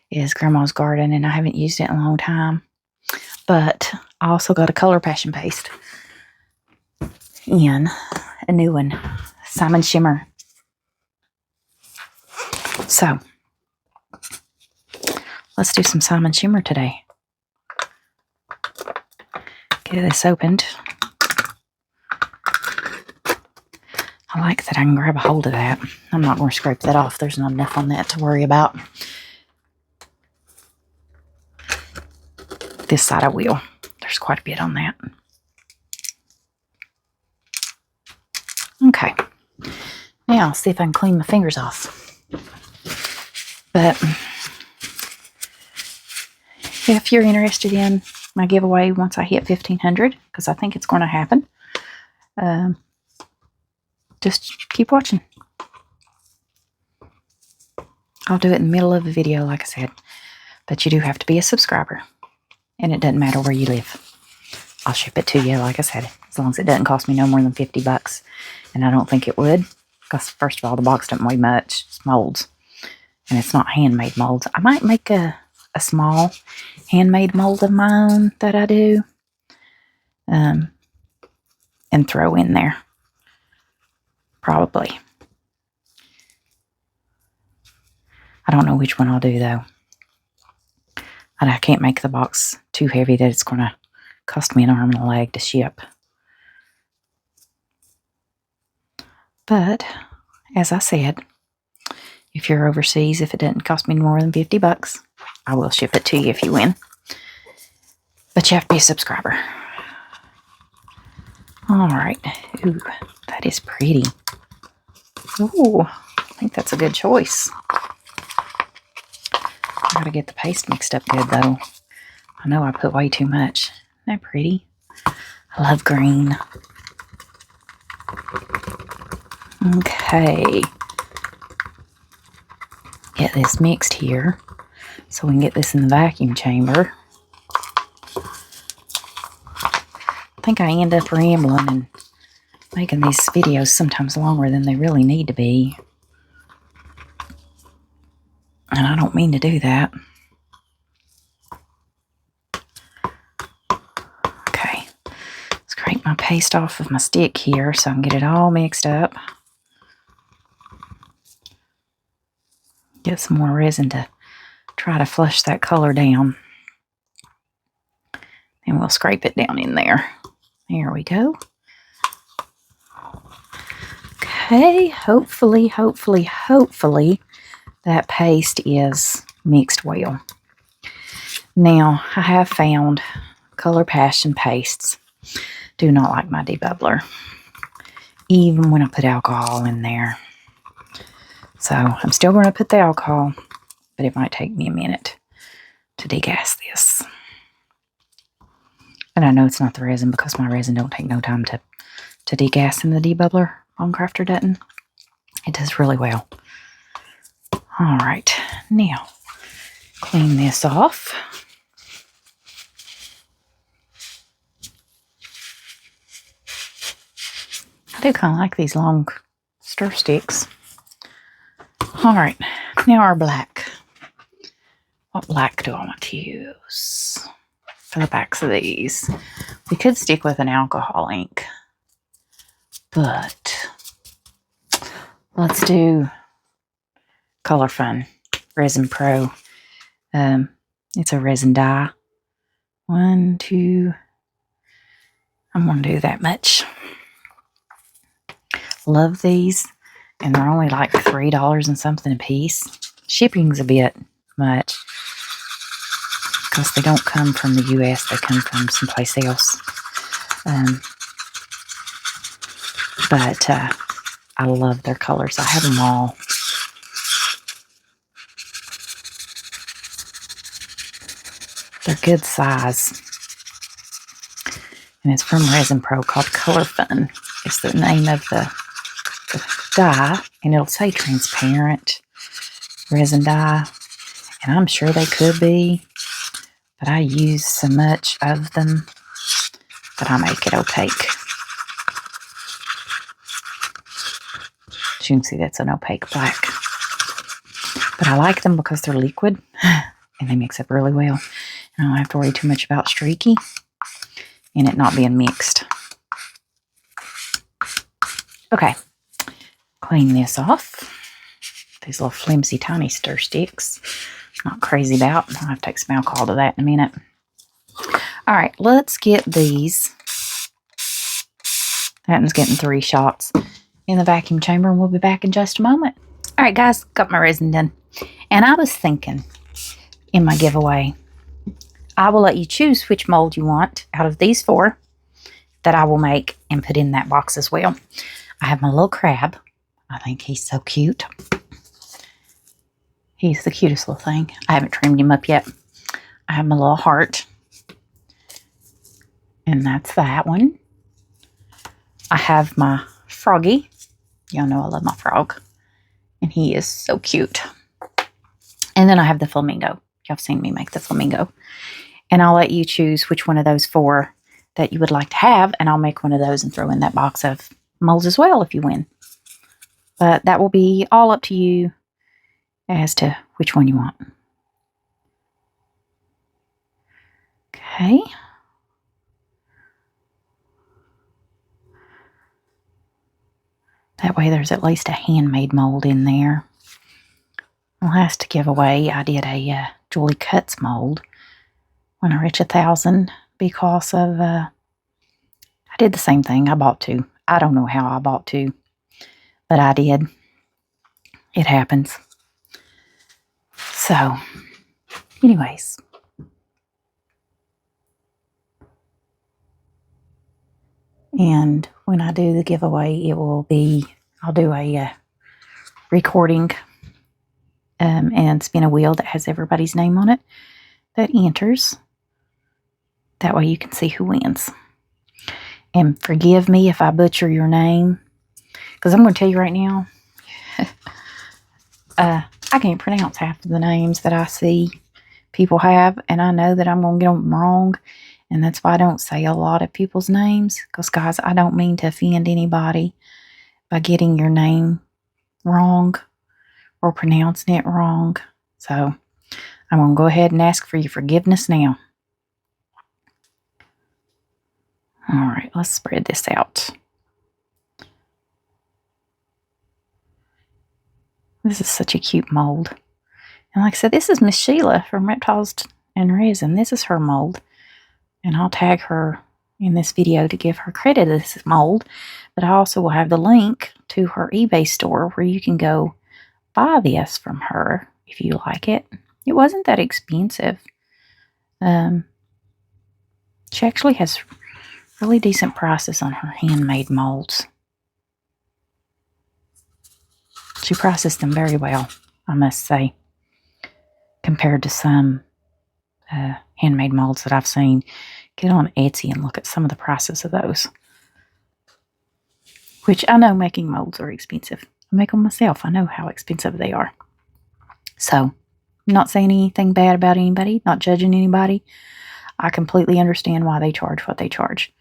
is Grandma's Garden, and I haven't used it in a long time. But I also got a color passion paste in a new one, Simon Shimmer. So let's do some Simon Shimmer today. Get this opened. I like that I can grab a hold of that. I'm not going to scrape that off. There's not enough on that to worry about. This side I will. There's quite a bit on that. Okay. Now, I'll see if I can clean my fingers off. But if you're interested in my giveaway once I hit 1,500, because I think it's going to happen, just keep watching. I'll do it in the middle of the video, like I said. But you do have to be a subscriber. And it doesn't matter where you live. I'll ship it to you, like I said, as long as it doesn't cost me no more than $50. And I don't think it would. Because, first of all, the box doesn't weigh much. It's molds. And it's not handmade molds. I might make a small handmade mold of my own that I do. And throw in there. Probably. I don't know which one I'll do, though. And I can't make the box too heavy that it's going to cost me an arm and a leg to ship. But, as I said, if you're overseas, if it doesn't cost me more than $50, I will ship it to you if you win. But you have to be a subscriber. Alright. Ooh, that is pretty. Ooh, I think that's a good choice. I gotta get the paste mixed up good, though. I know I put way too much. Isn't that pretty? I love green. Okay. Get this mixed here so we can get this in the vacuum chamber. I think I end up rambling and making these videos sometimes longer than they really need to be. And I don't mean to do that. Okay. Scrape my paste off of my stick here so I can get it all mixed up. Get some more resin to try to flush that color down. And we'll scrape it down in there. There we go. Okay. Hopefully that paste is mixed well. Now, I have found color passion pastes do not like my debubbler, even when I put alcohol in there. So, I'm still going to put the alcohol, but it might take me a minute to degas this. And I know it's not the resin because my resin don't take no time to degas in the debubbler on Craftor doesn't. It does really well. All right, now clean this off. I do kind of like these long stir sticks. All right, now our black. What black do I want to use for the backs of these? We could stick with an alcohol ink, but let's do Color Fun Resinpro. It's a resin dye. 1, 2. I'm going to do that much. Love these, and they're only like $3 and something a piece. Shipping's a bit much because they don't come from the U.S. They come from someplace else. But I love their colors. I have them all. They're good size. And it's from Resinpro called Color Fun. It's the name of the dye, and it'll say transparent resin dye, and I'm sure they could be, but I use so much of them that I make it opaque. As you can see, that's an opaque black, but I like them because they're liquid and they mix up really well, and I don't have to worry too much about streaky and it not being mixed. Okay, clean this off. These little flimsy tiny stir sticks. Not crazy about. I'll have to take some alcohol to that in a minute. All right, let's get these. That one's getting 3 shots in the vacuum chamber, and we'll be back in just a moment. All right, guys, got my resin done. And I was thinking in my giveaway, I will let you choose which mold you want out of these 4 that I will make and put in that box as well. I have my little crab. I think he's so cute. He's the cutest little thing. I haven't trimmed him up yet. I have my little heart. And that's that one. I have my froggy. Y'all know I love my frog. And he is so cute. And then I have the flamingo. Y'all have seen me make the flamingo. And I'll let you choose which one of those 4 that you would like to have. And I'll make one of those and throw in that box of molds as well if you win. But that will be all up to you as to which one you want. Okay. That way there's at least a handmade mold in there. Last giveaway, I did a Julie Cuts mold when I reached 1,000 because of, I did the same thing. I bought 2. I don't know how I bought 2, but I did. It happens. So, anyways. And when I do the giveaway, it will be, I'll do a recording and spin a wheel that has everybody's name on it that enters. That way you can see who wins. And forgive me if I butcher your name, because I'm going to tell you right now, I can't pronounce half of the names that I see people have, and I know that I'm going to get them wrong, and that's why I don't say a lot of people's names, because, guys, I don't mean to offend anybody by getting your name wrong or pronouncing it wrong. So I'm going to go ahead and ask for your forgiveness now. All right, let's spread this out. This is such a cute mold. And like I said, this is Miss Sheila from Reptiles and Resin. This is her mold. And I'll tag her in this video to give her credit to this mold. But I also will have the link to her eBay store where you can go buy this from her if you like it. It wasn't that expensive. She actually has really decent prices on her handmade molds. She prices them very well, I must say, compared to some handmade molds that I've seen. Get on Etsy and look at some of the prices of those. Which I know making molds are expensive. I make them myself. I know how expensive they are. So, not saying anything bad about anybody, not judging anybody. I completely understand why they charge what they charge.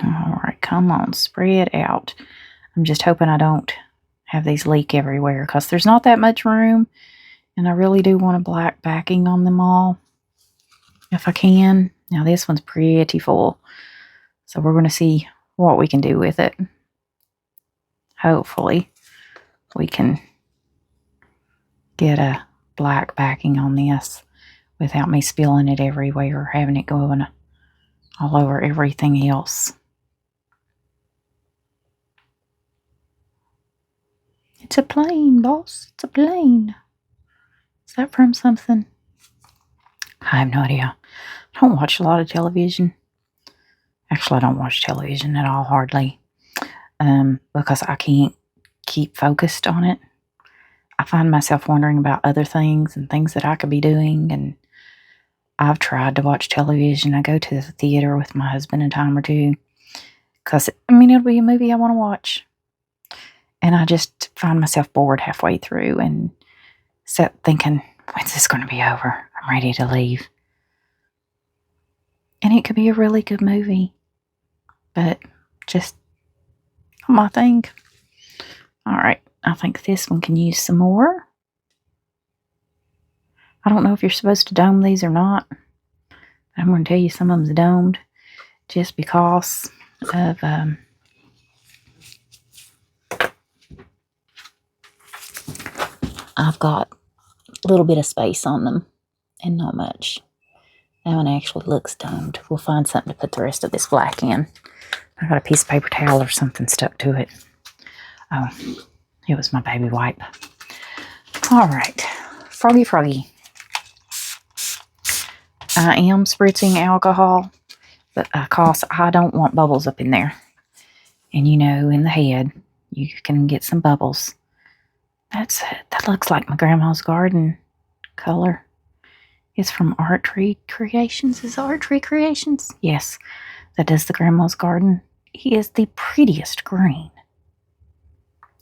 All right, come on, spread out. I'm just hoping I don't have these leak everywhere because there's not that much room, and I really do want a black backing on them all if I can. Now this one's pretty full, so we're going to see what we can do with it. Hopefully we can get a black backing on this without me spilling it everywhere or having it going all over everything else. It's a plane, boss. It's a plane. Is that from something? I have no idea. I don't watch a lot of television. Actually, I don't watch television at all, hardly. Because I can't keep focused on it. I find myself wondering about other things and things that I could be doing. And I've tried to watch television. I go to the theater with my husband a time or two. Because, it'll be a movie I want to watch. And I just find myself bored halfway through and sit thinking, when's this going to be over? I'm ready to leave. And it could be a really good movie. But just not my thing. Alright, I think this one can use some more. I don't know if you're supposed to dome these or not. I'm going to tell you some of them's domed just because of I've got a little bit of space on them and not much. That one actually looks domed. We'll find something to put the rest of this black in. I got a piece of paper towel or something stuck to it. Oh, it was my baby wipe. All right, froggy. I am spritzing alcohol, but because I don't want bubbles up in there. And in the head, you can get some bubbles. That looks like my grandma's garden color. It's from Archery Creations. Is it Archery Creations? Yes, that is the grandma's garden. He is the prettiest green.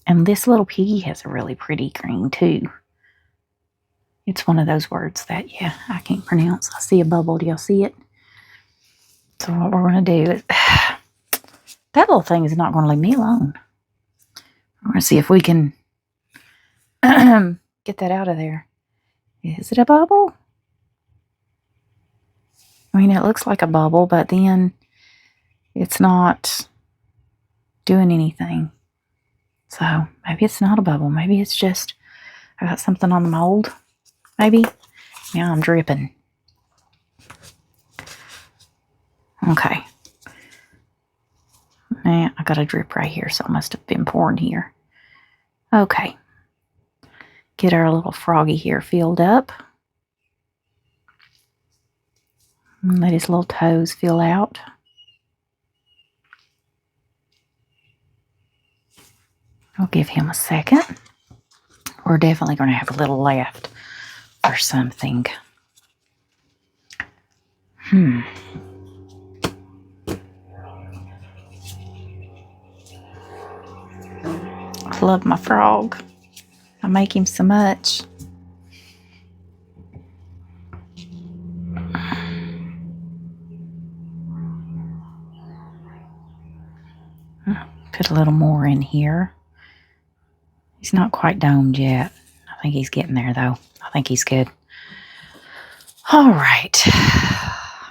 And this little piggy has a really pretty green too. It's one of those words that, I can't pronounce. I see a bubble. Do y'all see it? So what we're going to do is... that little thing is not going to leave me alone. We're going to see if we can get that out of there. Is it a bubble? It looks like a bubble, but then it's not doing anything. So maybe it's not a bubble. Maybe it's just I got something on the mold. Maybe. Now I'm dripping. Okay. Now I got a drip right here, so it must have been pouring here. Okay. Get our little froggy here filled up. And let his little toes fill out. I'll give him a second. We're definitely going to have a little left or something. I love my frog. I make him so much. Put a little more in here. He's not quite domed yet. I think he's getting there though. I think he's good. All right.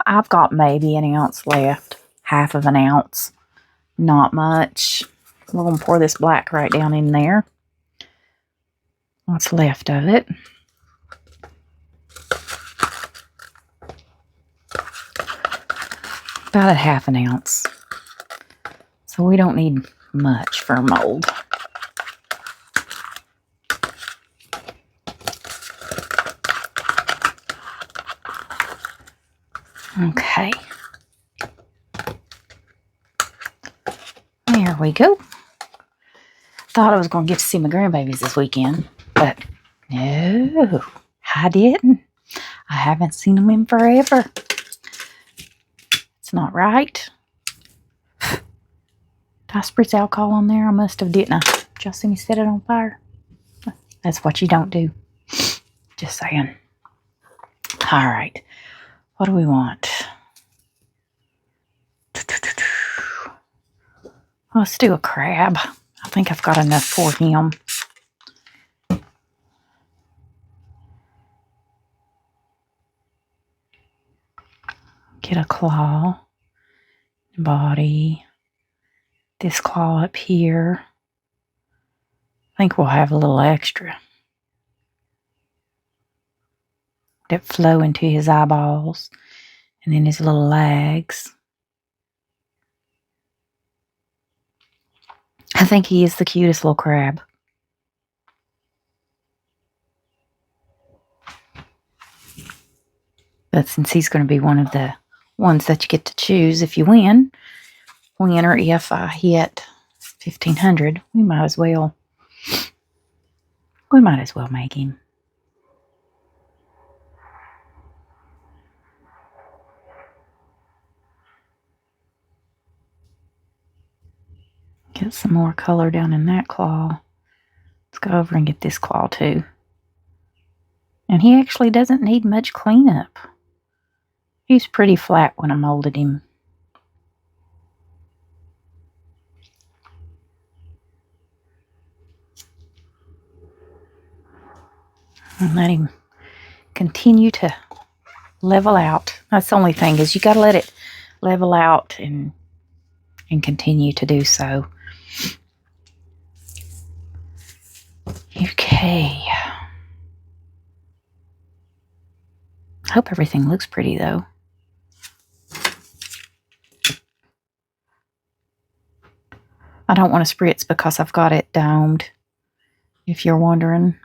I've got maybe an ounce left. Half of an ounce. Not much. We're going to pour this black right down in there. What's left of it. About a half an ounce. So we don't need much for a mold. Okay. There we go. Thought I was going to get to see my grandbabies this weekend, but no, I didn't. I haven't seen them in forever. It's not right. Did I spritz alcohol on there? I must have, didn't I? Did y'all see me set it on fire? That's what you don't do. Just saying. All right. What do we want? Let's do a crab. I think I've got enough for him. Get a claw. Body. This claw up here. I think we'll have a little extra. That flow into his eyeballs. And then his little legs. I think he is the cutest little crab. But since he's going to be one of the ones that you get to choose if you win, or if I hit 1,500, we might as well make him. Get some more color down in that claw. Let's go over and get this claw too. And he actually doesn't need much cleanup. He's pretty flat when I molded him. And let him continue to level out. That's the only thing, is you got to let it level out and continue to do so. Okay. I hope everything looks pretty though. I don't want to spritz because I've got it domed, if you're wondering.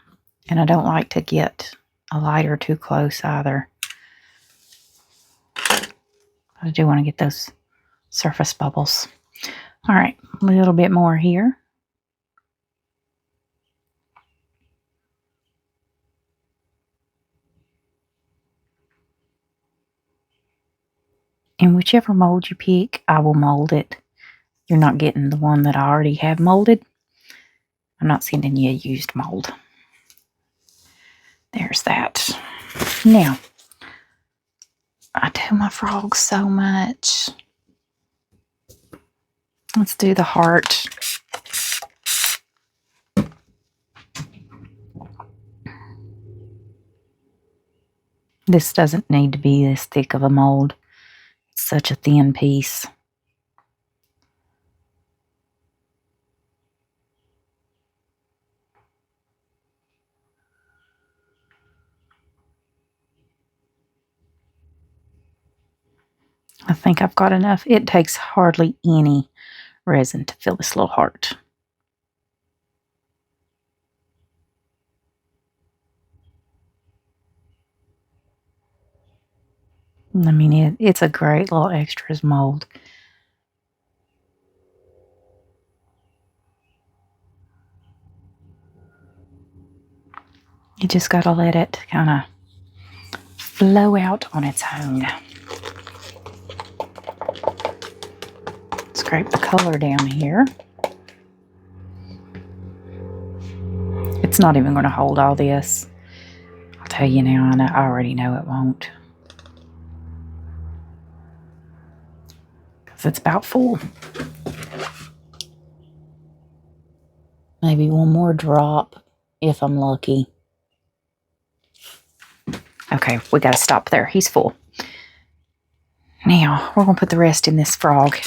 And I don't like to get a lighter too close either. I do want to get those surface bubbles. All right, a little bit more here. And whichever mold you pick, I will mold it. You're not getting the one that I already have molded. I'm not sending you a used mold. There's that. Now, I do my frogs so much. Let's do the heart. This doesn't need to be this thick of a mold. It's such a thin piece. I think I've got enough. It takes hardly any resin to fill this little heart. I mean, it's a great little extras mold. You just got to let it kind of flow out on its own. Scrape the color down here. It's not even going to hold all this. I'll tell you now, I already know it won't. Because it's about full. Maybe one more drop if I'm lucky. Okay, we got to stop there. He's full. Now, we're going to put the rest in this frog.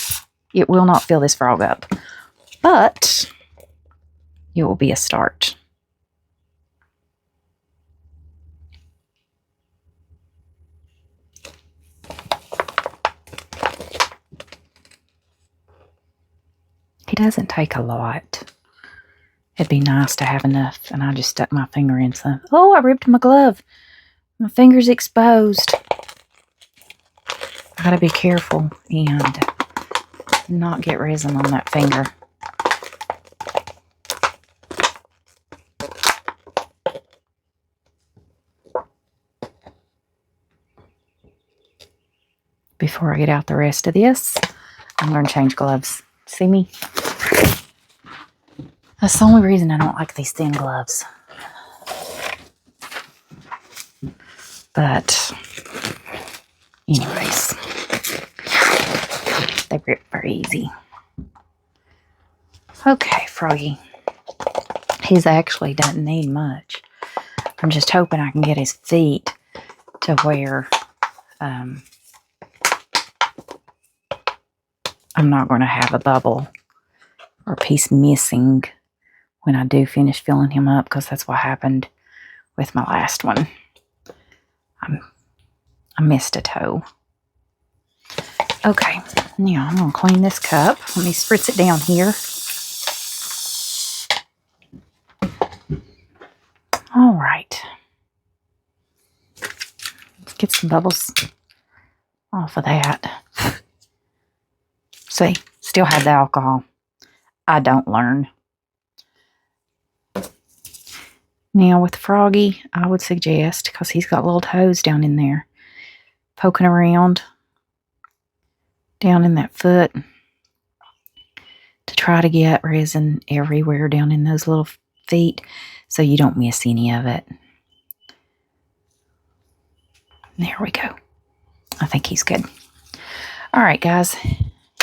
It will not fill this frog up, but it will be a start. He doesn't take a lot. It'd be nice to have enough, and I just stuck my finger in some. Oh, I ripped my glove. My finger's exposed. I gotta be careful and not get resin on that finger. Before I get out the rest of this, I'm going to change gloves. See me? That's the only reason I don't like these thin gloves. But anyways, they grip very easy. Okay, Froggy. He's actually doesn't need much. I'm just hoping I can get his feet to where I'm not going to have a bubble or a piece missing when I do finish filling him up, because that's what happened with my last one. I missed a toe. Okay, now I'm going to clean this cup. Let me spritz it down here. All right. Let's get some bubbles off of that. See, still had the alcohol. I don't learn. Now with Froggy, I would suggest, because he's got little toes down in there, poking around down in that foot to try to get resin everywhere down in those little feet so you don't miss any of it. There we go. I think he's good. All right, guys.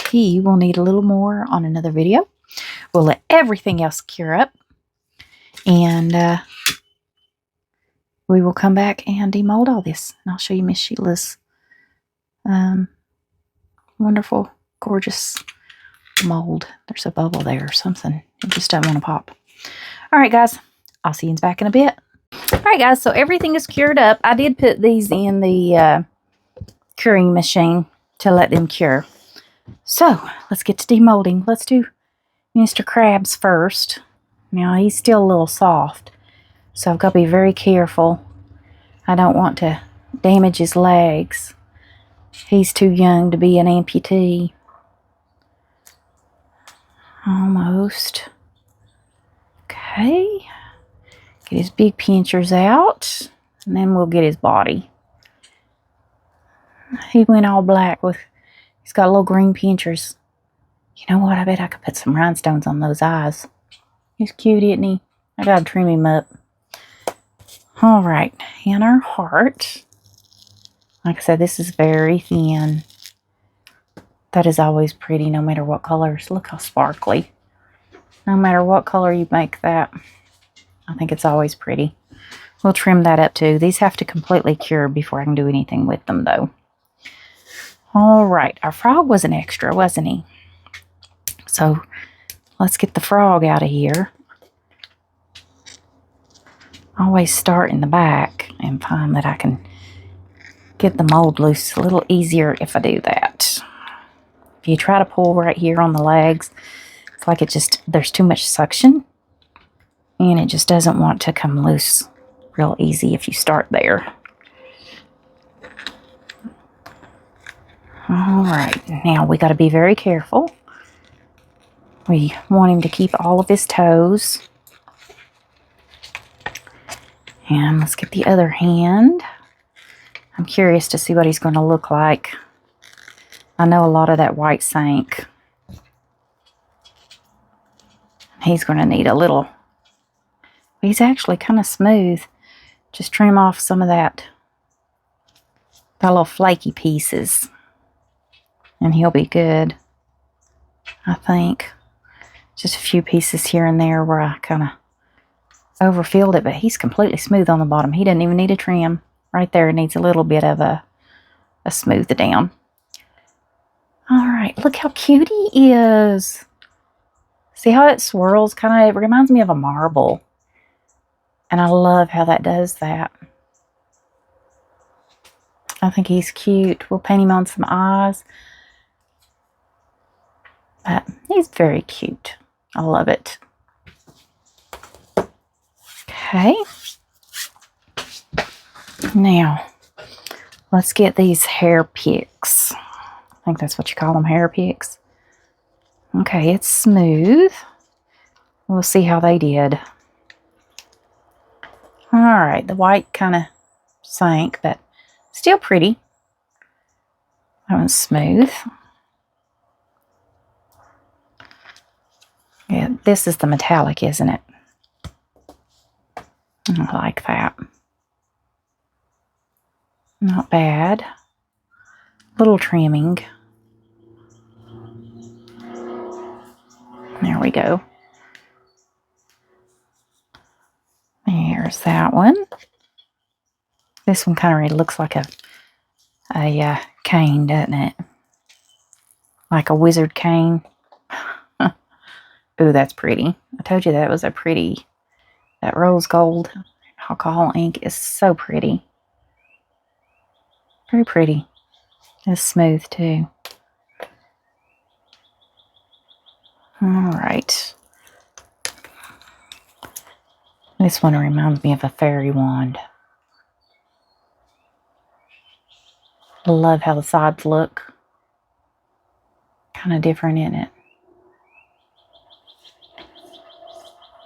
He will need a little more on another video. We'll let everything else cure up. And we will come back and demold all this. And I'll show you Miss Sheila's wonderful, gorgeous mold. There's a bubble there or something. It just doesn't want to pop. All right, guys. I'll see you back in a bit. All right, guys. So everything is cured up. I did put these in the curing machine to let them cure. So let's get to demolding. Let's do Mr. Krabs first. Now he's still a little soft, so I've got to be very careful. I don't want to damage his legs. He's too young to be an amputee. Almost. Okay. Get his big pinchers out, and then we'll get his body. He went all black with, he's got little green pinchers. You know what? I bet I could put some rhinestones on those eyes. He's cute, isn't he? I gotta trim him up. All right, and our heart. Like I said, this is very thin. That is always pretty, no matter what colors. Look how sparkly. No matter what color you make that, I think it's always pretty. We'll trim that up too. These have to completely cure before I can do anything with them, though. All right, our frog was an extra, wasn't he? So let's get the frog out of here. Always start in the back and find that I can get the mold loose a little easier if I do that. If you try to pull right here on the legs, it's like it just, there's too much suction and it just doesn't want to come loose real easy if you start there. All right, now we got to be very careful. We want him to keep all of his toes. And let's get the other hand. I'm curious to see what he's going to look like. I know a lot of that white sank. He's going to need a little. He's actually kind of smooth. Just trim off some of that little flaky pieces. And he'll be good, I think. Just a few pieces here and there where I kind of overfilled it, but he's completely smooth on the bottom. He doesn't even need a trim. Right there needs a little bit of a smooth down. All right, look how cute he is. See how it swirls? Kind of, it reminds me of a marble. And I love how that does that. I think he's cute. We'll paint him on some eyes. But he's very cute. I love it. Okay. Now, let's get these hair picks. I think that's what you call them, hair picks. Okay, it's smooth. We'll see how they did. All right, the white kind of sank, but still pretty. That one's smooth. Yeah, this is the metallic, isn't it? I like that. Not bad. Little trimming. There we go. There's that one. This one kind of really looks like a cane, doesn't it? Like a wizard cane. Ooh, that's pretty. I told you that was a pretty. That rose gold alcohol ink is so pretty. Very pretty. It's smooth too. Alright. This one reminds me of a fairy wand. I love how the sides look. Kind of different, isn't it?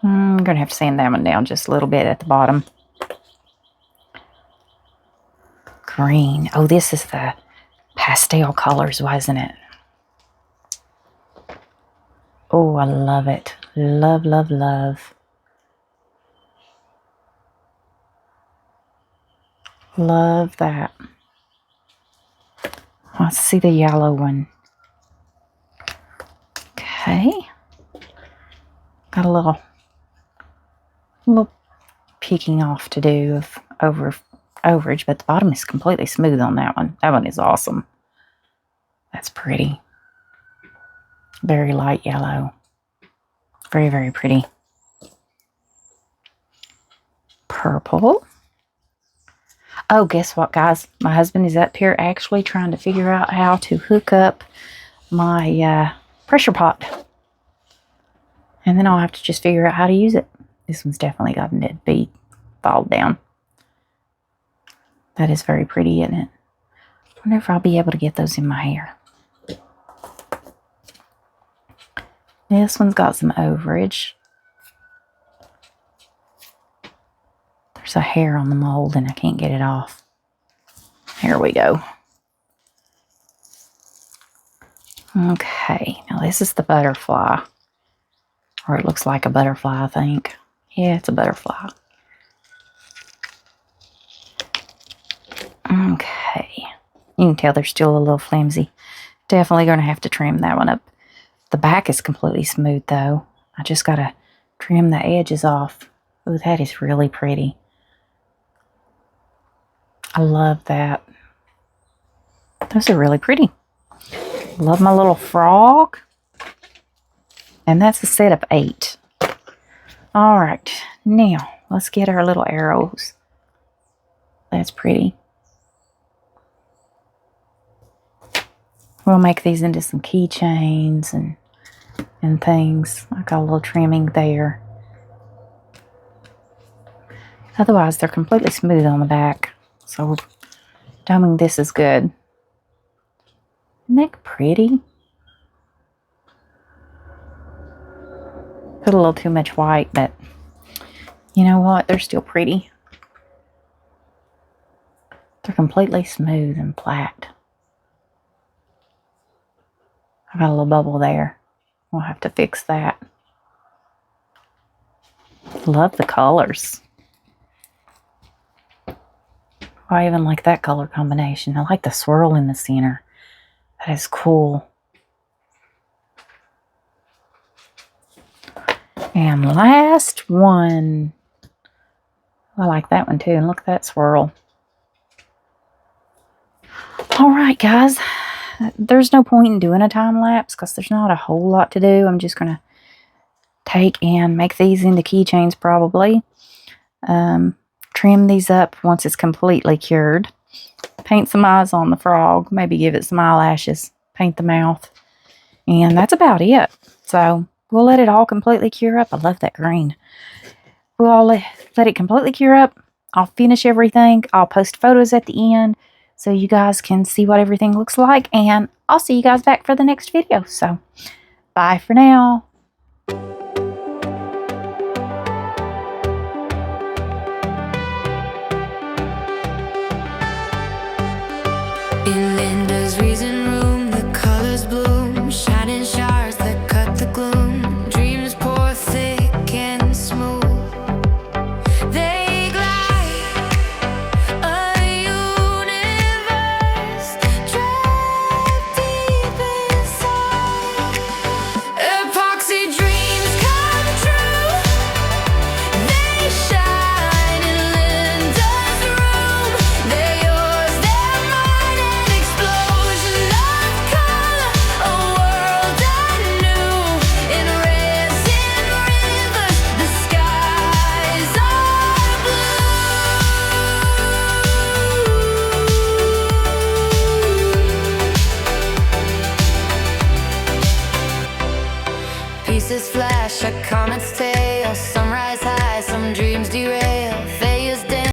I'm going to have to sand that one down just a little bit at the bottom. Green. Oh, this is the pastel colors, wasn't it? Oh, I love it. Love, love, love. Love that. Let's see the yellow one. Okay. Got a little picking off to do of overage, but the bottom is completely smooth on that one. That one is awesome. That's pretty. Very light yellow. Very, very pretty. Purple. Oh, guess what, guys? My husband is up here actually trying to figure out how to hook up my pressure pot. And then I'll have to just figure out how to use it. This one's definitely gotten to be followed down. That is very pretty, isn't it? I wonder if I'll be able to get those in my hair. This one's got some overage. There's a hair on the mold and I can't get it off. Here we go. Okay, now this is the butterfly. Or it looks like a butterfly, I think. Yeah, it's a butterfly. Okay. You can tell they're still a little flimsy. Definitely going to have to trim that one up. The back is completely smooth, though. I just got to trim the edges off. Oh, that is really pretty. I love that. Those are really pretty. Love my little frog. And that's a set of 8. All right. Now, let's get our little arrows. That's pretty. We'll make these into some keychains and things. I got a little trimming there. Otherwise, they're completely smooth on the back. So, doming this is good. Isn't that pretty? Put a little too much white, but you know what? They're still pretty. They're completely smooth and flat. I got a little bubble there. We'll have to fix that. Love the colors. I even like that color combination. I like the swirl in the center. That is cool. And last one. I like that one too. And look at that swirl. All right, guys. There's no point in doing a time lapse because there's not a whole lot to do. I'm just going to take and make these into keychains probably. Trim these up once it's completely cured. Paint some eyes on the frog. Maybe give it some eyelashes. Paint the mouth. And that's about it. So we'll let it all completely cure up. I love that green. We'll all let it completely cure up. I'll finish everything. I'll post photos at the end so you guys can see what everything looks like. And I'll see you guys back for the next video. So bye for now. In Linda's resin room, the colors bloom, shining showers that cut the gloom. Dreams pour pieces flash, a comet's tail. Some rise high, some dreams derail.